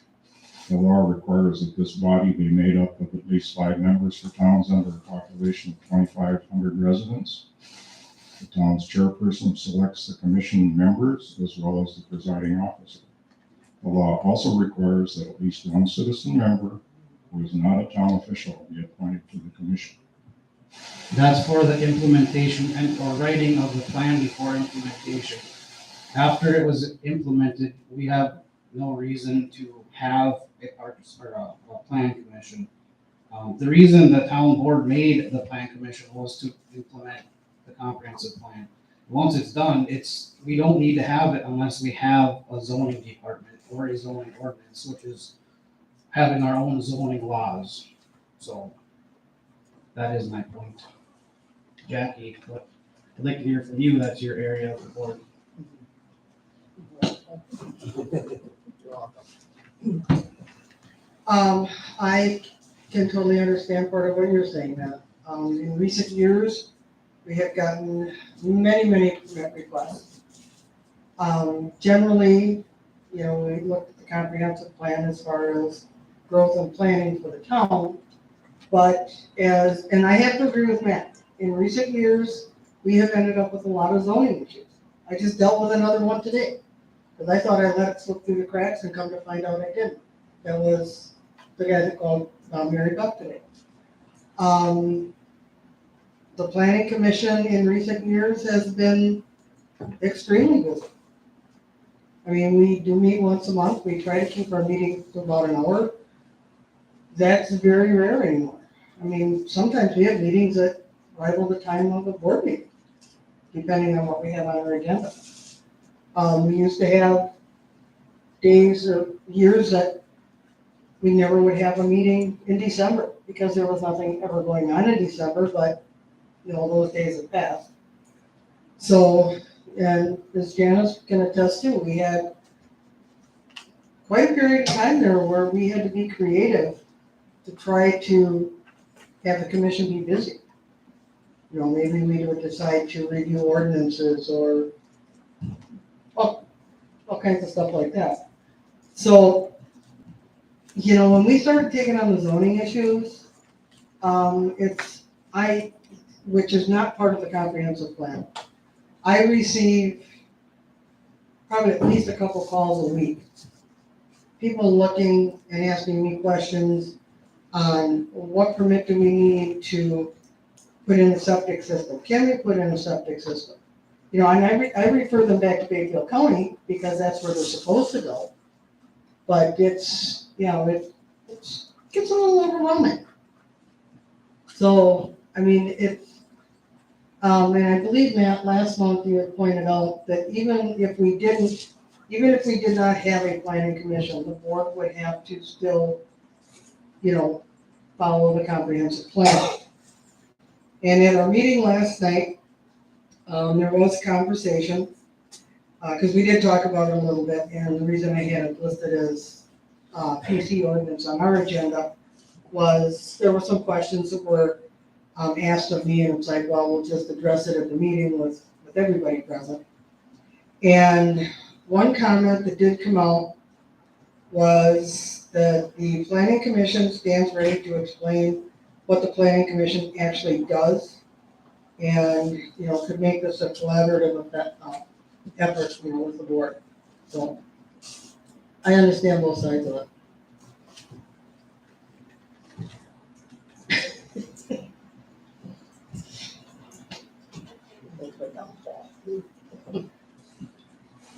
The law requires that this body be made up of at least 5 members for towns under a population of 2,500 residents. The town's chairperson selects the commission members as well as the presiding officer. The law also requires that at least one citizen member who is not a town official be appointed to the commission. That's for the implementation and or writing of the plan before implementation. After it was implemented, we have no reason to have a plan commission. The reason the town board made the plan commission was to implement the comprehensive plan. Once it's done, we don't need to have it unless we have a zoning department or a zoning ordinance, which is having our own zoning laws. So that is my point. Jackie, what I'd like to hear from you, that's your area of the board. I can totally understand part of what you're saying, Matt. In recent years, we have gotten many permit requests. Generally, we looked at the comprehensive plan as far as growth and planning for the town. But and I have to agree with Matt, in recent years, we have ended up with a lot of zoning issues. I just dealt with another one today, because I thought I let it slip through the cracks and come to find out I didn't. That was the guy that called Mary Buck today. The planning commission in recent years has been extremely busy. I mean, we do meet once a month. We try to keep our meetings to about an hour. That's very rare anymore. I mean, sometimes we have meetings that rival the time of a board meeting, depending on what we have on our agenda. We used to have days or years that we never would have a meeting in December because there was nothing ever going on in December, but those days have passed. So, and as Janice can attest to, we had quite a period of time there where we had to be creative to try to have the commission be busy. Maybe we would decide to review ordinances or all kinds of stuff like that. So, when we started taking on the zoning issues, which is not part of the comprehensive plan, I receive probably at least a couple calls a week. People looking and asking me questions on what permit do we need to put in a septic system? Can we put in a septic system? And I refer them back to Bayfield County because that's where they're supposed to go. But it gets a little overwhelming. So, I mean, and I believe, Matt, last month you had pointed out that even if we did not have a planning commission, the board would have to still, follow the comprehensive plan. And at our meeting last night, there was conversation, because we did talk about it a little bit, and the reason I had it listed as PC ordinance on our agenda was there were some questions that were asked of me, and it's like, well, we'll just address it at the meeting with everybody present. And one comment that did come out was that the planning commission stands ready to explain what the planning commission actually does, and could make this a collaborative effort with the board. So I understand both sides of it.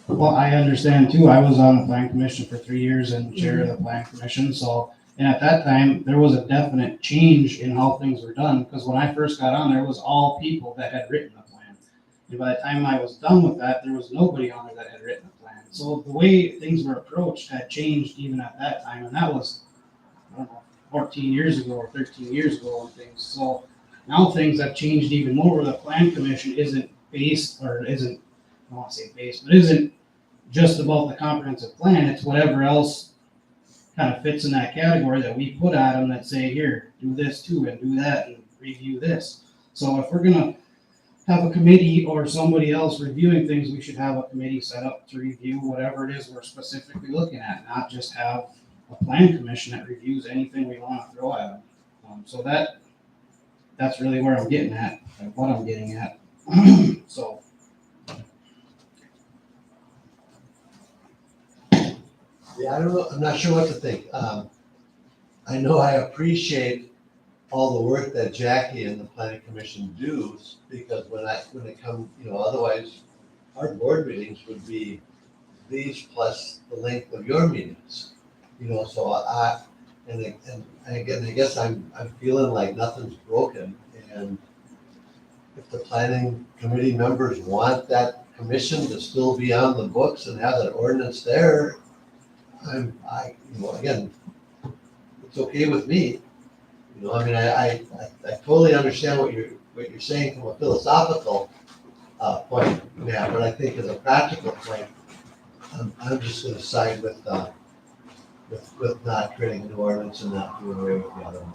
Well, I understand too. I was on the plan commission for 3 years and chair of the plan commission. So, and at that time, there was a definite change in how things were done. Because when I first got on, there was all people that had written the plan. And by the time I was done with that, there was nobody on there that had written the plan. So the way things were approached had changed even at that time. And that was, I don't know, 14 years ago or 13 years ago and things. So now things have changed even more. The plan commission isn't based, or isn't, I don't want to say based, but isn't just about the comprehensive plan. It's whatever else kind of fits in that category that we put at them that say, here, do this too, and do that, and review this. So if we're gonna have a committee or somebody else reviewing things, we should have a committee set up to review whatever it is we're specifically looking at, not just have a plan commission that reviews anything we want to throw at them. So that's really where I'm getting at, like what I'm getting at. So. Yeah, I don't know, I'm not sure what to think. I know I appreciate all the work that Jackie and the planning commission do, because when it comes, otherwise our board meetings would be these plus the length of your meetings. So and again, I guess I'm feeling like nothing's broken, and if the planning committee members want that commission to still be on the books and have that ordinance there, again, it's okay with me. I totally understand what you're saying from a philosophical point, but I think as a practical point, I'm just going to side with with not creating a new ordinance and not doing away with the other one.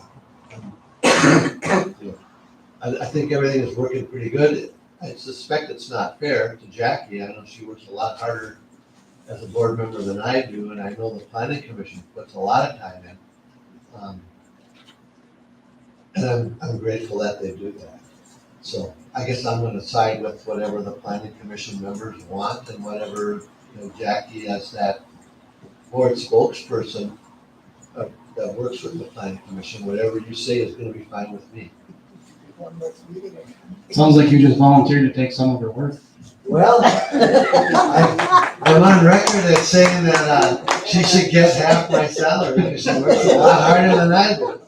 I think everything is working pretty good. I suspect it's not fair to Jackie. I know she works a lot harder as a board member than I do, and I know the planning commission puts a lot of time in. And I'm grateful that they do that. So I guess I'm gonna side with whatever the planning commission members want and whatever, Jackie as that board spokesperson that works with the planning commission, whatever you say is gonna be fine with me. Sounds like you just volunteered to take some of her work. Well, I'm on record as saying that she should get half my salary because she works a lot harder than I do.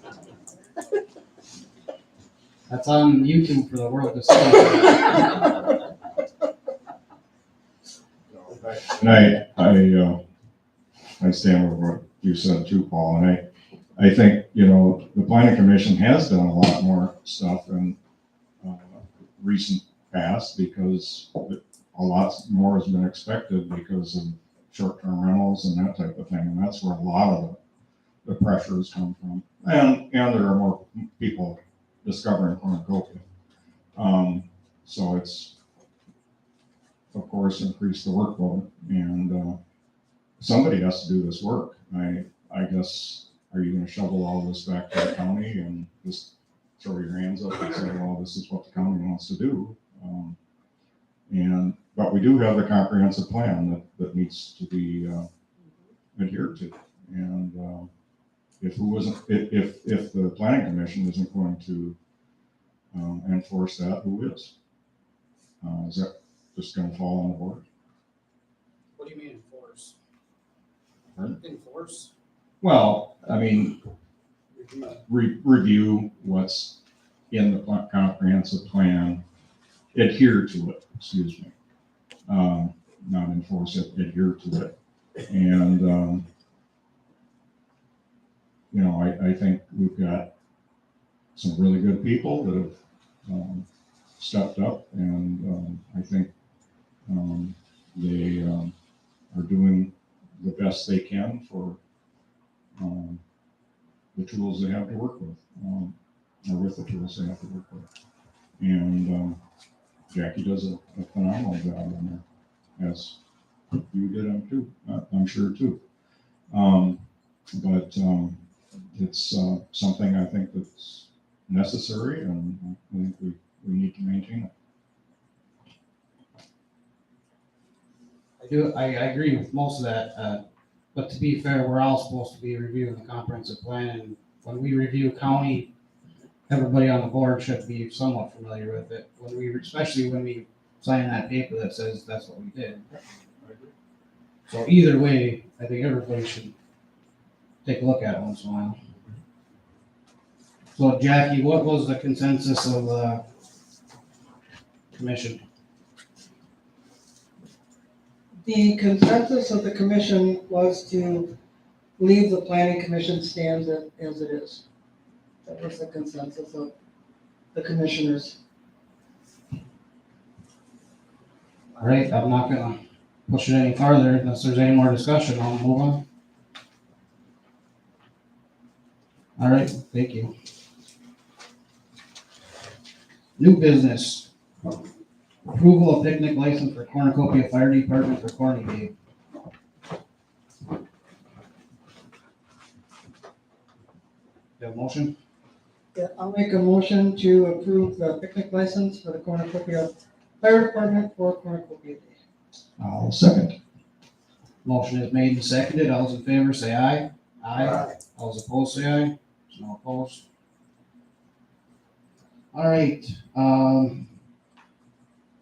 That's on YouTube for the world to see. And I stand with what you said too, Paul, and I think, the planning commission has done a lot more stuff in recent past because a lot more has been expected because of short-term rentals and that type of thing, and that's where a lot of the pressures come from. And there are more people discovering cornucopia. So it's, of course, increased the workload, and somebody has to do this work. I guess, are you gonna shovel all this back to the county and just throw your hands up and say, well, this is what the county wants to do? But we do have the comprehensive plan that needs to be adhered to. And if the planning commission isn't going to enforce that, who is? Is that just gonna fall on the board? What do you mean enforce? Pardon? Enforce? Well, I mean, review what's in the comprehensive plan, adhere to it, excuse me. Not enforce it, adhere to it. And, I think we've got some really good people that have stepped up, and I think they are doing the best they can for the tools they have to work with, or with the tools they have to work with. And Jackie does a phenomenal job in there, as you did too, I'm sure too. But it's something I think that's necessary, and I think we need to maintain it. I agree with most of that, but to be fair, we're all supposed to be reviewing the comprehensive plan, and when we review county, everybody on the board should be somewhat familiar with it, especially when we sign that paper that says that's what we did. So either way, I think everybody should take a look at it once in a while. So Jackie, what was the consensus of the commission? The consensus of the commission was to leave the planning commission stands as it is. That was the consensus of the commissioners. All right, I'm not gonna push it any farther unless there's any more discussion. I'll move on. All right, thank you. New business. Approval of picnic license for Cornucopia Fire Department for Corny Day. You have a motion? Yeah, I'll make a motion to approve the picnic license for the Cornucopia Fire Department for Cornucopia Day. I'll second. Motion is made and seconded. All those in favor say aye. Aye. All those opposed say aye. There's no opposed. All right,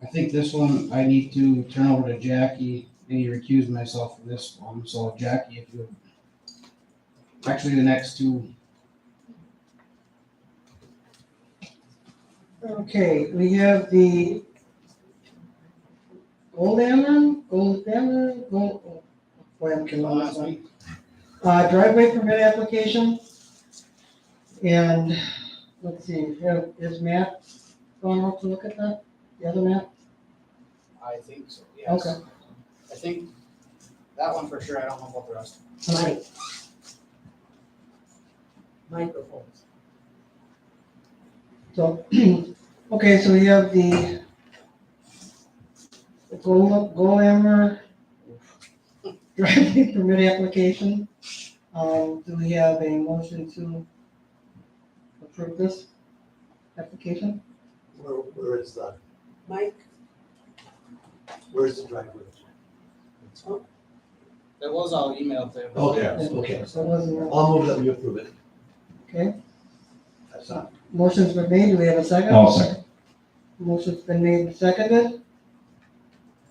I think this one I need to turn over to Jackie. I need to recuse myself from this one. So Jackie, if you, actually the next two. Okay, we have the boy, I'm killing on this one. Driveway permit application. And let's see, is Matt going out to look at that? The other Matt? I think so, yes. Okay. I think that one for sure. I don't know about the rest. All right. microphones. So, okay, so we have the Golammer driveway permit application. Do we have a motion to approve this application? Where is the, Mike, where's the driveway? That was all emailed to Okay, okay. So it wasn't, I'll move that we approve it. okay, That's not. motion's been made, do we have a second? I'll second. Motion's been made and seconded.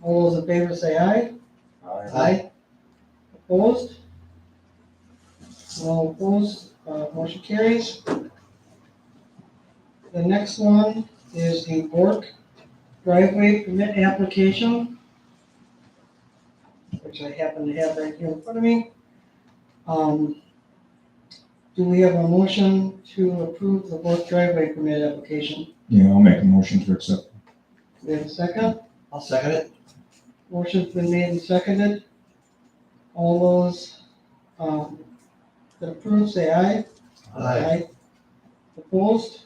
All those in favor say aye. Aye. Opposed? No opposed, motion carries. The next one is the Bork driveway permit application, which I happen to have right here in front of me. Do we have a motion to approve the Bork driveway permit application? Yeah, I'll make a motion to accept. Do we have a second? I'll second it. Motion's been made and seconded. All those, that approve, say aye. Aye. Opposed?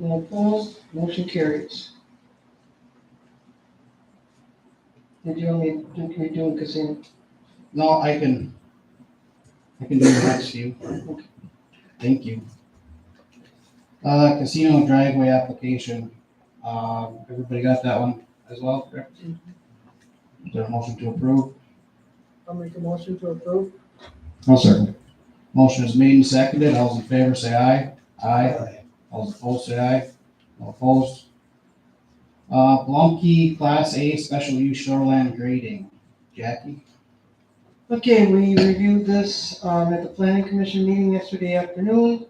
No opposed, motion carries. Did you want me, can we do a casino? No, I can do the next few. Thank you. Casino driveway application, everybody got that one as well, correct? Is there a motion to approve? I'll make a motion to approve. I'll second. Motion is made and seconded, all those in favor say aye. Aye. All those opposed say aye. No opposed. Blumkey Class A Special Use Shoreland Grading. Jackie? Okay, we reviewed this, at the planning commission meeting yesterday afternoon.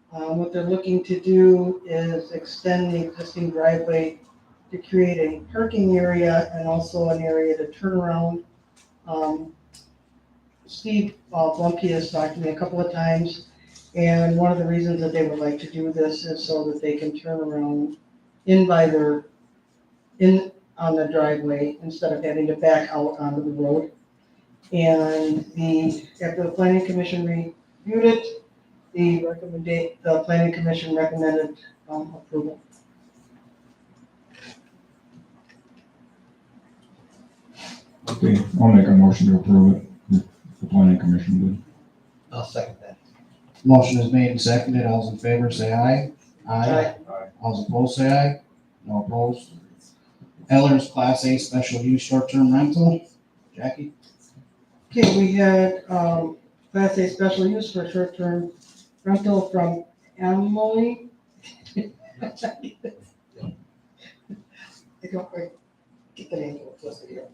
What they're looking to do is extend the existing driveway to create a parking area and also an area to turn around. Steve Blumke has talked to me a couple of times, and one of the reasons that they would like to do this is so that they can turn around on the driveway instead of having to back out onto the road. And after the planning commission reviewed it, the planning commission recommended approval. Okay, I'll make a motion to approve it. The planning commission did. I'll second that. Motion is made and seconded, all those in favor say aye. Aye. All those opposed say aye. No opposed. Eller's Class A Special Use Short-Term Rental. Jackie? Okay, we had Class A special use for short-term rental from Emily. I don't quite get the name listed here.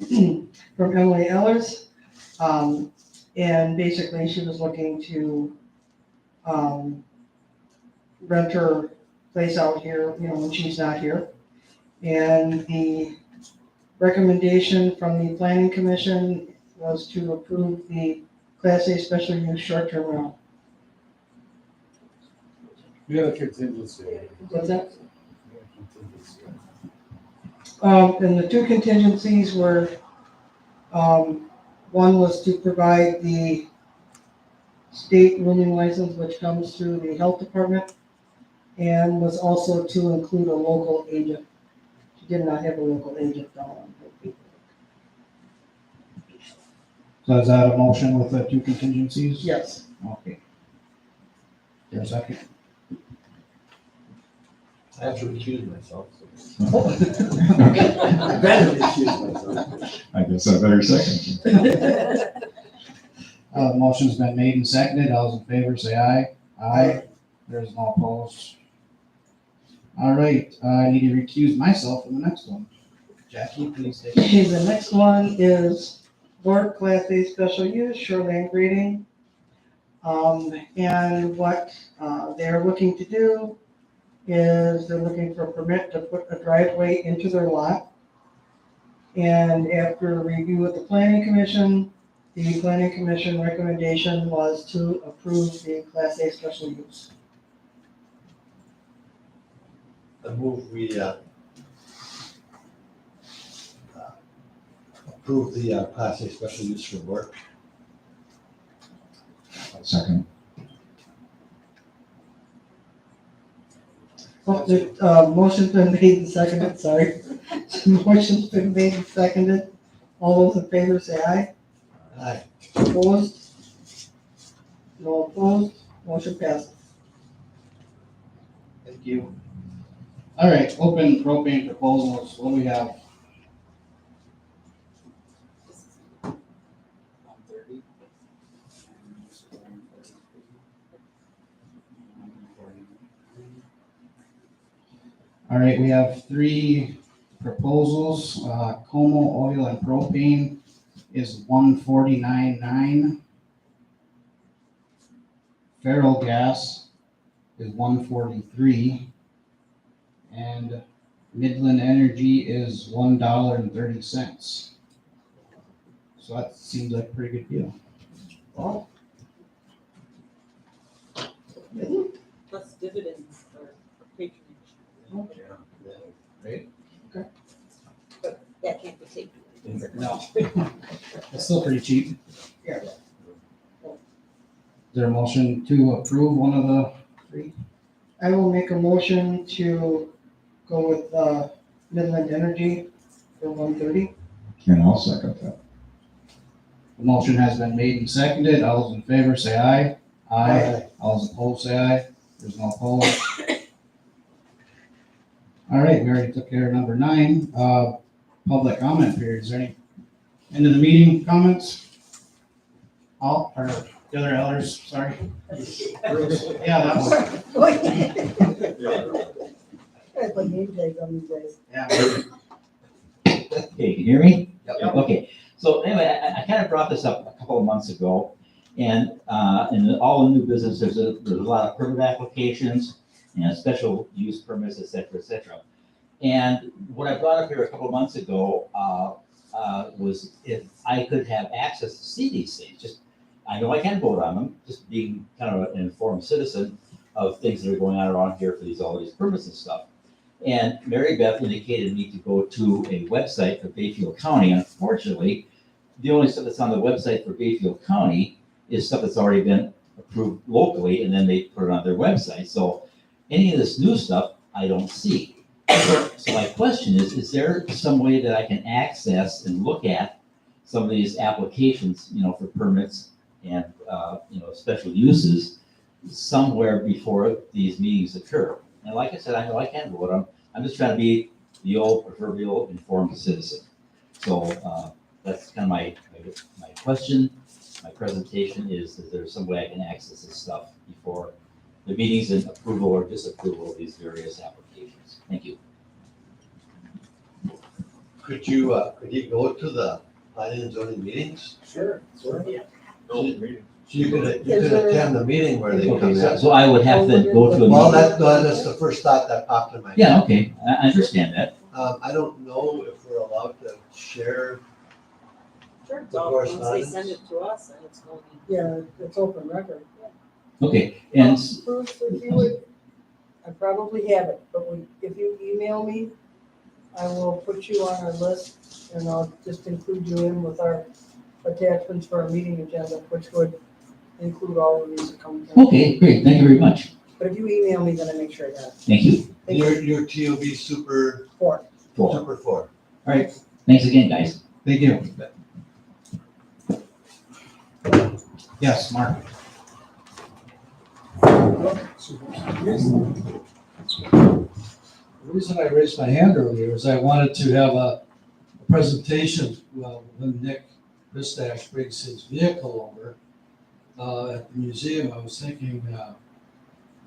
From Emily Ellers. And basically, she was looking to rent her place out here, when she's not here. And the recommendation from the planning commission was to approve the Class A special use short-term rental. We have a contingency. What's that? And the two contingencies were, one was to provide the state rooming license, which comes through the health department, and was also to include a local agent. She did not have a local agent down on her paperwork. So is that a motion with the two contingencies? Yes. Okay. There's a second. I have to recuse myself. I better recuse myself. I guess I better second. Motion's been made and seconded, all those in favor say aye. Aye. There's no opposed. All right, I need to recuse myself from the next one. Jackie, please take it. Okay, the next one is Bork Class A special use shoreline grading. And what they're looking to do is they're looking for a permit to put a driveway into their lot. And after a review with the planning commission recommendation was to approve the Class A special use. I move we approve the Class A special use for work. I'll second. Oh, motion's been made and seconded, sorry. Motion's been made and seconded. All those in favor say aye. Aye. Opposed? No opposed, motion passes. Thank you. All right, open propane proposals, what do we have? All right, we have 3 proposals. Como Oil and Propane is 149.9. Feral Gas is 143. And Midland Energy is $1.30. So that seems like a pretty good deal. Oh, Plus dividends or patronage. Right? But that can't be taken. No. It's still pretty cheap. Yeah. Is there a motion to approve one of the 3? I will make a motion to go with Midland Energy for 130. And I'll second that. The motion has been made and seconded. All those in favor say aye. Aye. All those opposed say aye. There's no opposed. All right, we already took care of number 9. Public comment period. Is there any end of the meeting comments? All, or the other elders, sorry. Yeah, that one. Yeah. Okay, can you hear me? Yep. Okay, so anyway, I kind of brought this up a couple of months ago, and in all the new business, there's a lot of permit applications and special use permits, et cetera, et cetera. And what I brought up here a couple of months ago was if I could have access to see these things. Just, I know I can vote on them, just being kind of an informed citizen of things that are going on around here for all these permits and stuff. And Mary Beth indicated me to go to a website for Bayfield County. Unfortunately, the only stuff that's on the website for Bayfield County is stuff that's already been approved locally, and then they put it on their website. So any of this new stuff, I don't see. So my question is there some way that I can access and look at some of these applications, for permits and, special uses somewhere before these meetings occur? And like I said, I know I can vote on. I'm just trying to be the old proverbial informed citizen. So that's kind of my question. My presentation is there some way I can access this stuff before the meetings and approval or disapproval of these various applications? Thank you. Could you go to the planning and zoning meetings? Sure. Yeah. So you could attend the meeting where they come Okay, in. so I would have to go to a Well, meeting. that's the first thought that popped in my head. Yeah, okay, I understand that. I don't know if we're allowed to share. Sure, The correspondence? once they send it to us, and it's going. Yeah, it's open record. Okay, and Bruce, if you would, I probably have it, but if you email me, I will put you on our list and I'll just include you in with our attachments for our meeting agenda, which would include all of these that come. okay, great, thank you very much. But if you email me, then I make sure I got it. Thank you. Thank you. Your TOB super 4. super 4. All right, thanks again, guys. Thank you. Yes, Mark. The reason I raised my hand earlier is I wanted to have a presentation, when Nick Vistash brings his vehicle over at the museum. I was thinking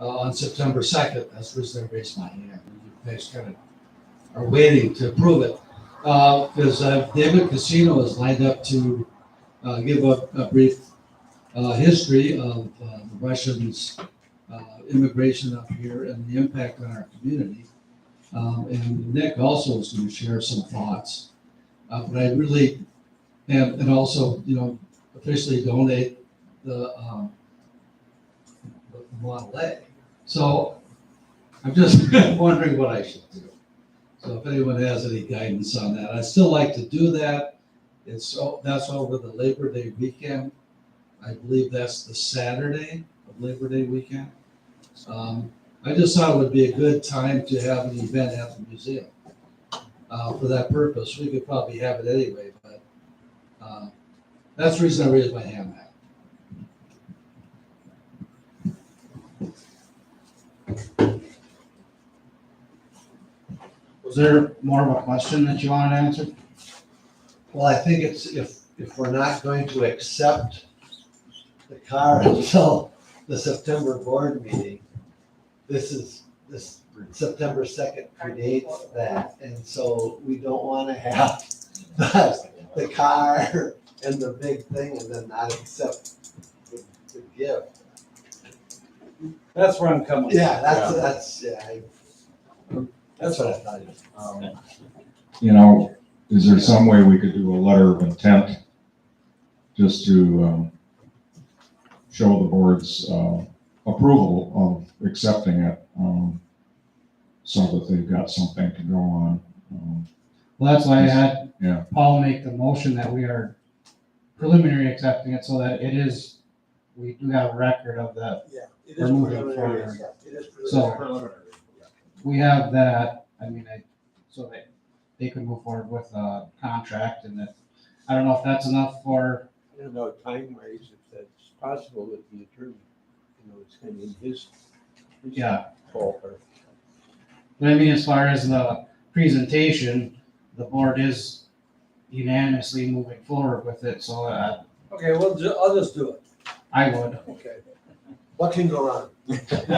on September 2nd, that's the reason I raised my hand. You guys kind of are waiting to approve it. Because David Casino is lined up to give a brief history of the Russians' immigration up here and the impact on our community. And Nick also is going to share some thoughts. But I really, and also, officially donate the Model A. So I'm just wondering what I should do. So if anyone has any guidance on that, I'd still like to do that. That's over the Labor Day weekend. I believe that's the Saturday of Labor Day weekend. I just thought it would be a good time to have an event at the museum for that purpose. We could probably have it anyway, but that's the reason I raised my hand, Matt. Was there more of a question that you wanted answered? Well, I think it's, if we're not going to accept the car until the September board meeting, this September 2nd predates that, and so we don't want to have the car and the big thing and then not accept the gift. That's where I'm coming. Yeah, that's what I thought. You know, is there some way we could do a letter of intent just to show the board's approval of accepting it, so that they've got something to go on? Well, that's why I had Yeah. Paul make the motion that we are preliminary accepting it so that it is, we do have a record of that. Yeah, it We're is moving preliminary. forward. It is So- preliminary. We have that, so that they could move forward with a contract and that, I don't know if that's enough for, I don't know, time-wise, if that's possible with the attorney, it's kind of in his yeah. ballpark. But I mean, as far as the presentation, the board is unanimously moving forward with it, so Okay, well, I'll just do it. I would. Okay. What can go wrong? Because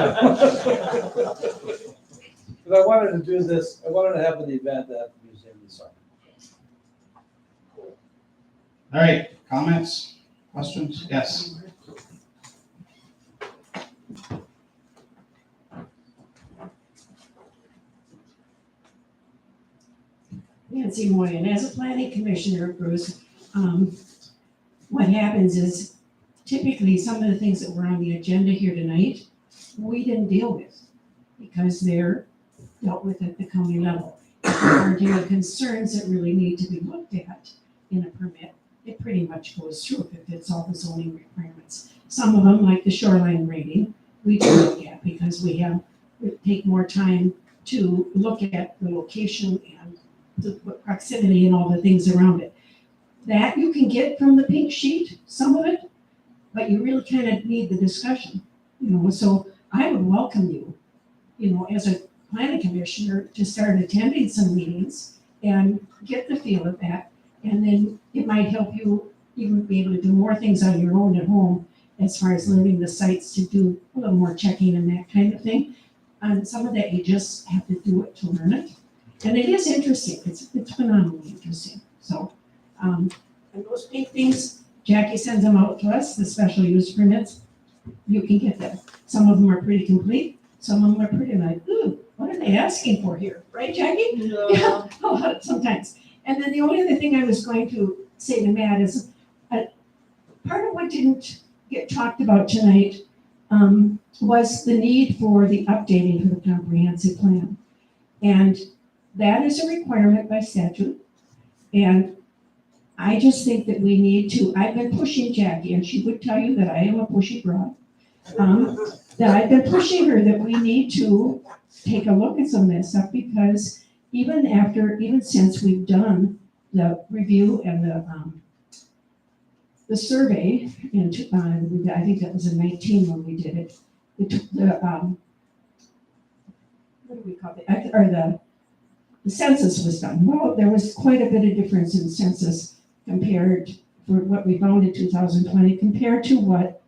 I wanted to do this, I wanted to have an event at the museum this summer. All right, comments, questions? Yes. Nancy Moyen, as a planning commissioner, Bruce, what happens is typically some of the things that were on the agenda here tonight, we didn't deal with because they're dealt with at the county level. If there are any concerns that really need to be looked at in a permit, it pretty much goes through if it fits all the zoning requirements. Some of them, like the shoreline rating, we do look at because we take more time to look at the location and the proximity and all the things around it. That you can get from the pink sheet, some of it, but you really kind of need the discussion, so I would welcome you, as a planning commissioner to start attending some meetings and get the feel of that. And then it might help you even be able to do more things on your own at home as far as learning the sites to do a little more checking and that kind of thing. And some of that you just have to do it to learn it. And it is interesting. It's phenomenally interesting. So, and those pink things, Jackie sends them out to us, the special use permits. You can get them. Some of them are pretty complete. Some of them are pretty like, ooh, what are they asking for here? Right, Jackie? Yeah. A lot sometimes. And then the only other thing I was going to say to Matt is part of what didn't get talked about tonight was the need for the updating for the comprehensive plan. And that is a requirement by statute. And I just think that we need to, I've been pushing Jackie, and she would tell you that I am a pushy broad. That I've been pushing her that we need to take a look at some of this stuff because even since we've done the review and the survey, and I think that was in 19 when we did it, what do we call it? Or the census was done. Well, there was quite a bit of difference in census compared for what we found in 2020 compared to what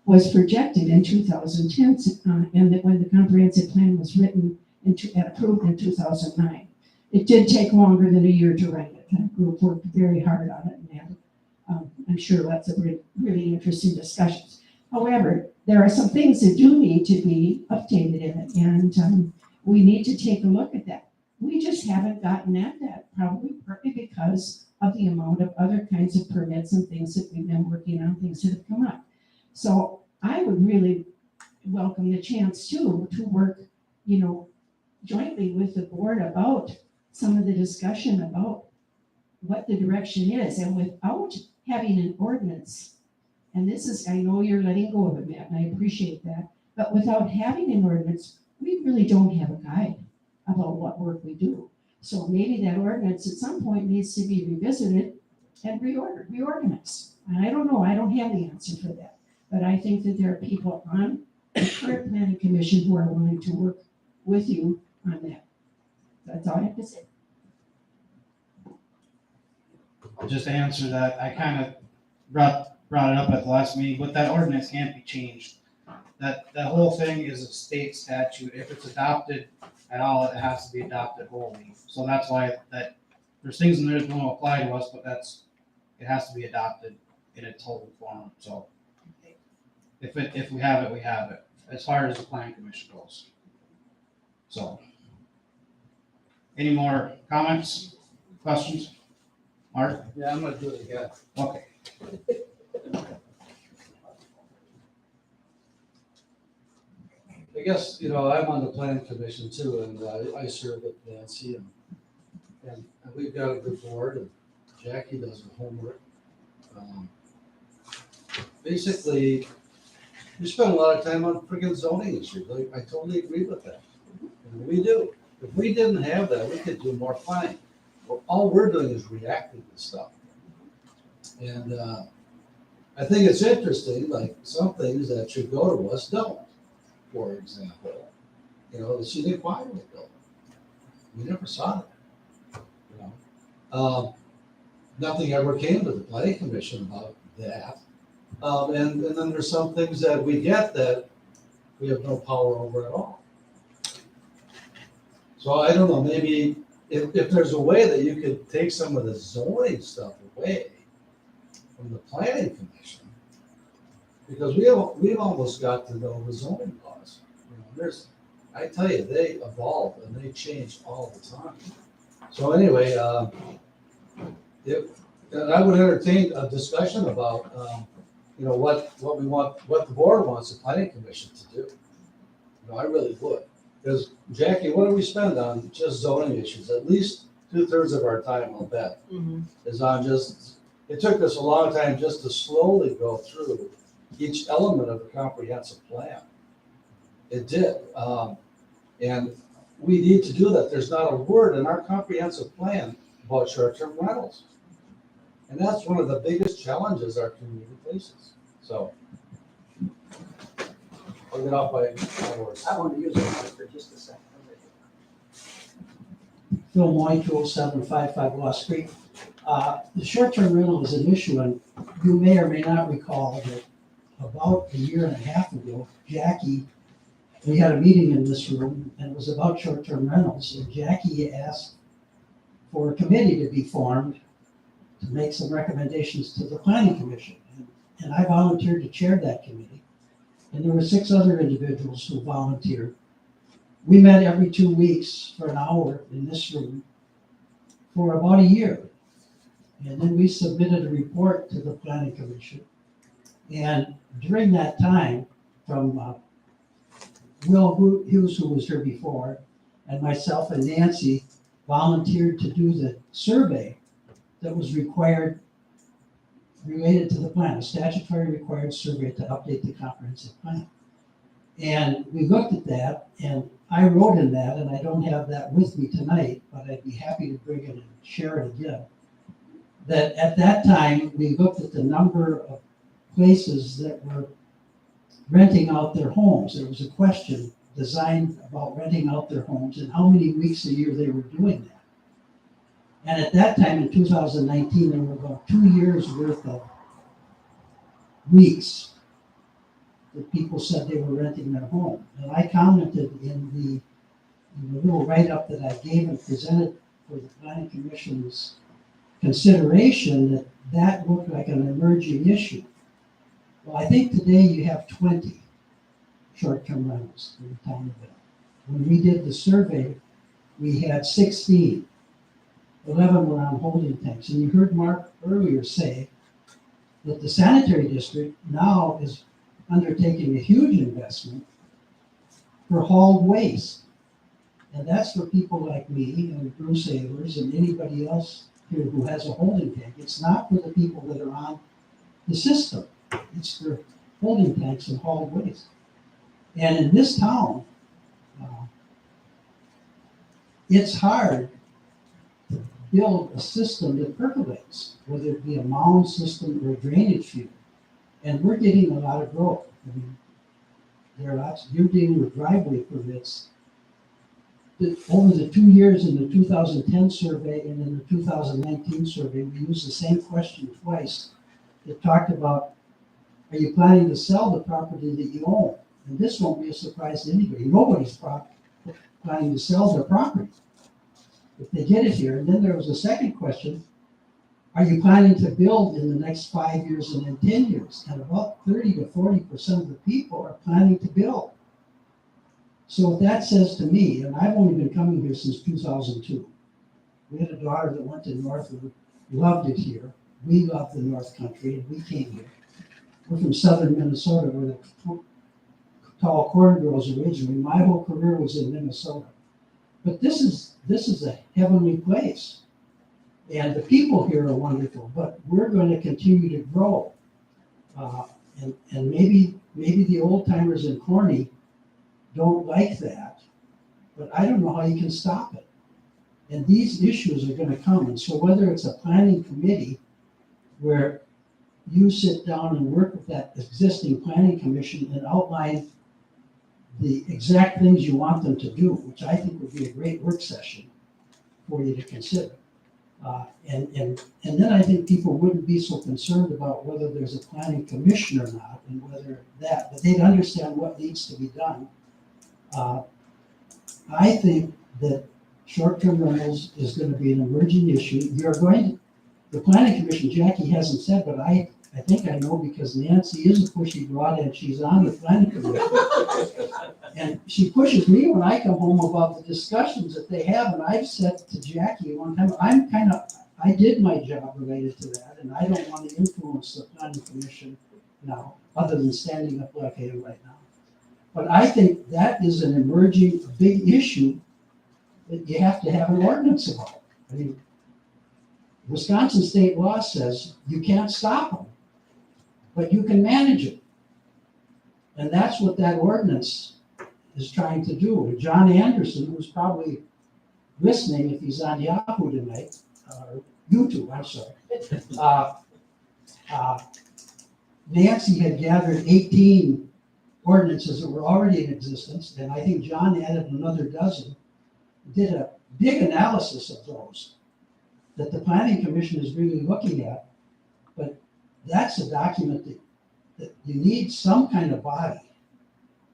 was projected in 2010, and that when the comprehensive plan was written and approved in 2009. It did take longer than a year to write it. That group worked very hard on it, and I'm sure lots of really interesting discussions. However, there are some things that do need to be updated in it, and we need to take a look at that. We just haven't gotten at that, probably partly because of the amount of other kinds of permits and things that we've been working on, things that have come up. So I would really welcome the chance to work, jointly with the board about some of the discussion about what the direction is, and without having an ordinance. And this is, I know you're letting go of it, Matt, and I appreciate that, but without having an ordinance, we really don't have a guide about what work we do. So maybe that ordinance at some point needs to be revisited and reorganized. And I don't know, I don't have the answer for that. But I think that there are people on the current planning commission who are willing to work with you on that. That's all I have to say. Just to answer that, I kind of brought it up at the last meeting, but that ordinance can't be changed. That whole thing is a state statute. If it's adopted at all, it has to be adopted wholly. So that's why that, there's things in there that don't apply to us, but it has to be adopted in its whole form. So if we have it, we have it, as far as the planning commission goes. So, any more comments, questions? Mark? Yeah, I'm gonna do it again. Okay. I guess, you know, I'm on the planning commission too, and I serve with Nancy, and we've got a good board, and Jackie does her homework. Basically, we spend a lot of time on freaking zoning issues. I totally agree with that. And we do. If we didn't have that, we could do more planning. Well, all we're doing is reacting to stuff. And I think it's interesting, like some things that should go to us don't. For example, you know, the scenic byway building. We never saw that. You know, nothing ever came to the planning commission about that. And then there's some things that we get that we have no power over at all. So I don't know, maybe if there's a way that you could take some of the zoning stuff away from the planning commission, because we've almost got to know the zoning laws. You know, I tell you, they evolve and they change all the time. So anyway, and I would entertain a discussion about, you know, what we want, what the board wants the planning commission to do. You know, I really would. Because Jackie, what do we spend on just zoning issues? At least 2/3 of our time, I'll bet, is on just, it took us a long time just to slowly go through each element of the comprehensive plan. It did. And we need to do that. There's not a word in our comprehensive plan about short-term rentals. And that's one of the biggest challenges our community faces. So I'll get off my words. I want to use it for just a second. Phil Moy, 20755 Lost Street. The short-term rental is an issue, and you may or may not recall that about a year and a half ago, Jackie, we had a meeting in this room, and it was about short-term rentals, and Jackie asked for a committee to be formed to make some recommendations to the planning commission. And I volunteered to chair that committee. And there were 6 other individuals who volunteered. We met every 2 weeks for an hour in this room for about a year. And then we submitted a report to the planning commission. And during that time, from Will Hughes, who was here before, and myself and Nancy volunteered to do the survey that was required related to the plan, a statutory required survey to update the comprehensive plan. And we looked at that, and I wrote in that, and I don't have that with me tonight, but I'd be happy to bring it and share it again. That at that time, we looked at the number of places that were renting out their homes. There was a question designed about renting out their homes and how many weeks a year they were doing that. And at that time, in 2019, there were about 2 years worth of weeks that people said they were renting their home. And I commented in the little write-up that I gave and presented for the planning commission's consideration that that looked like an emerging issue. Well, I think today you have 20 short-term rentals in the town of Bell. When we did the survey, we had 16. 11 were on holding tanks. And you heard Mark earlier say that the sanitary district now is undertaking a huge investment for hauled waste. And that's for people like me and Bruce Ayers and anybody else here who has a holding tank. It's not for the people that are on the system. It's for holding tanks and hauled waste. And in this town, it's hard to build a system that percolates, whether it be a mound system or a drainage field. And we're getting a lot of growth. I mean, there are lots, you're dealing with driveway permits. Over the 2 years in the 2010 survey and in the 2019 survey, we used the same question twice. It talked about, are you planning to sell the property that you own? And this won't be a surprise to anybody. Nobody's planning to sell their property if they get it here. And then there was a second question, are you planning to build in the next 5 years and in 10 years? And about 30 to 40% of the people are planning to build. So what that says to me, and I've only been coming here since 2002. We had a daughter that went to Northwood, loved it here. We loved the North Country, and we came here. We're from southern Minnesota, where the tall corn grows originally. My whole career was in Minnesota. But this is a heavenly place. And the people here are wonderful, but we're going to continue to grow. And maybe the old timers in Corny don't like that, but I don't know how you can stop it. And these issues are going to come. And so whether it's a planning committee where you sit down and work with that existing planning commission and outline the exact things you want them to do, which I think would be a great work session for you to consider. And then I think people wouldn't be so concerned about whether there's a planning commission or not, and whether that, but they'd understand what needs to be done. I think that short-term rentals is going to be an emerging issue. The planning commission, Jackie hasn't said, but I think I know because Nancy is a pushy broad and she's on the planning commission. And she pushes me when I come home about the discussions that they have. And I've said to Jackie one time, I did my job related to that, and I don't want to influence the planning commission now, other than standing up like I am right now. But I think that is an emerging big issue that you have to have an ordinance about. I mean, Wisconsin state law says you can't stop them, but you can manage it. And that's what that ordinance is trying to do. And John Anderson, who's probably listening if he's on Yahoo tonight, or YouTube, I'm sorry. Nancy had gathered 18 ordinances that were already in existence, and I think John added another dozen, did a big analysis of those that the planning commission is really looking at. But that's a document that you need some kind of body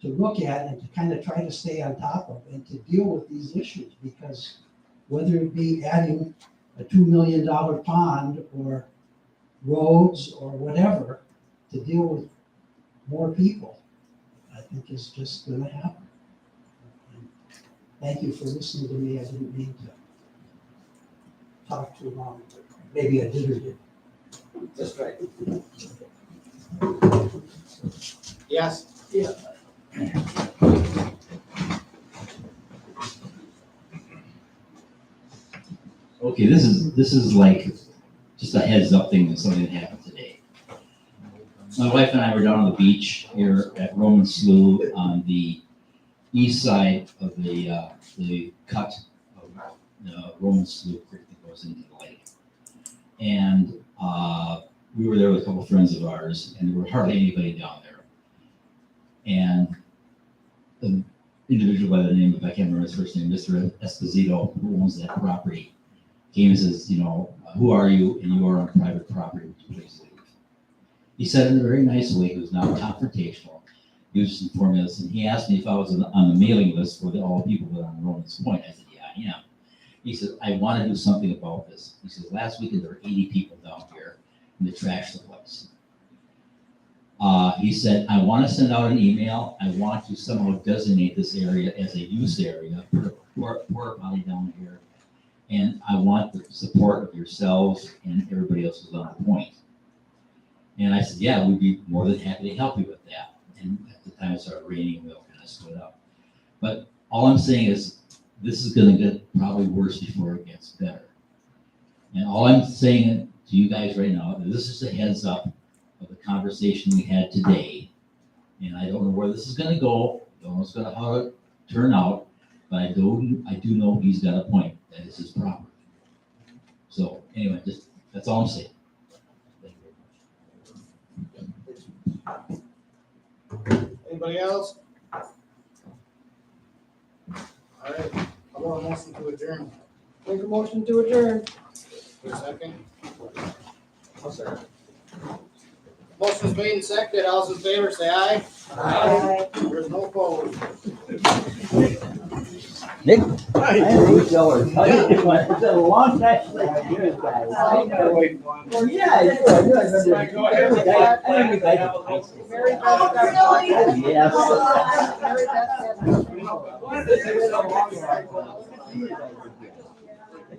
to look at and to kind of try to stay on top of and to deal with these issues, because whether it be adding a $2 million pond or roads or whatever to deal with more people, I think is just going to happen. And thank you for listening to me. I didn't mean to talk too long, but maybe I did or did. That's right. Yes. Yeah. Okay, this is like just a heads up thing that something that happened today. My wife and I were down on the beach here at Roman Slough on the east side of the cut of the Roman Slough Creek that goes into the lake. And we were there with a couple friends of ours, and there were hardly anybody down there. And an individual by the name of, I can't remember his first name, Mr. Esposito, who owns that property, came and says, who are you? And you are on private property, would you please leave? He said in a very nice way, he was not confrontational. He was just informing us, and he asked me if I was on the mailing list for all the people that are on Romans Point. I said, yeah, I am. He said, I want to do something about this. He says, last weekend there were 80 people down here, and they trashed the place. He said, I want to send out an email. I want to somehow designate this area as a use area, put a porta potty down here. And I want the support of yourselves and everybody else who's on the point. And I said, yeah, we'd be more than happy to help you with that. And at the time it started raining, we all kind of stood up. But all I'm saying is, this is going to get probably worse before it gets better. And all I'm saying to you guys right now, this is a heads up of the conversation we had today. And I don't know where this is going to go. Don't know how it's going to turn out. but I do know he's got a point, that is his property. So anyway, that's all I'm saying. Thank you very much. Anybody else? All right, I want a motion to adjourn. Make a motion to adjourn. For a second. Motion's made and seconded. All those in favor say aye. Aye. There's no opposed. Nick, I know y'all are tight. It's been a long time. Well, yeah, I remember. I remember guys in high school. Very best. Yes.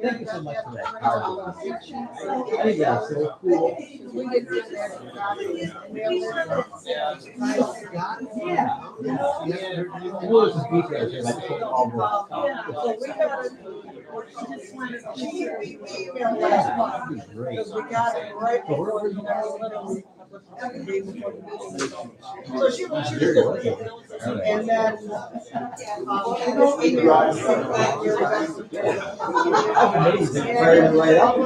Thank you so much for that card. I think that's so cool. Yeah. I know there's some details here, but I just don't all great. Because we got it right before the literally. So she was, and then, Right up.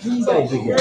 You guys again.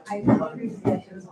I appreciate it.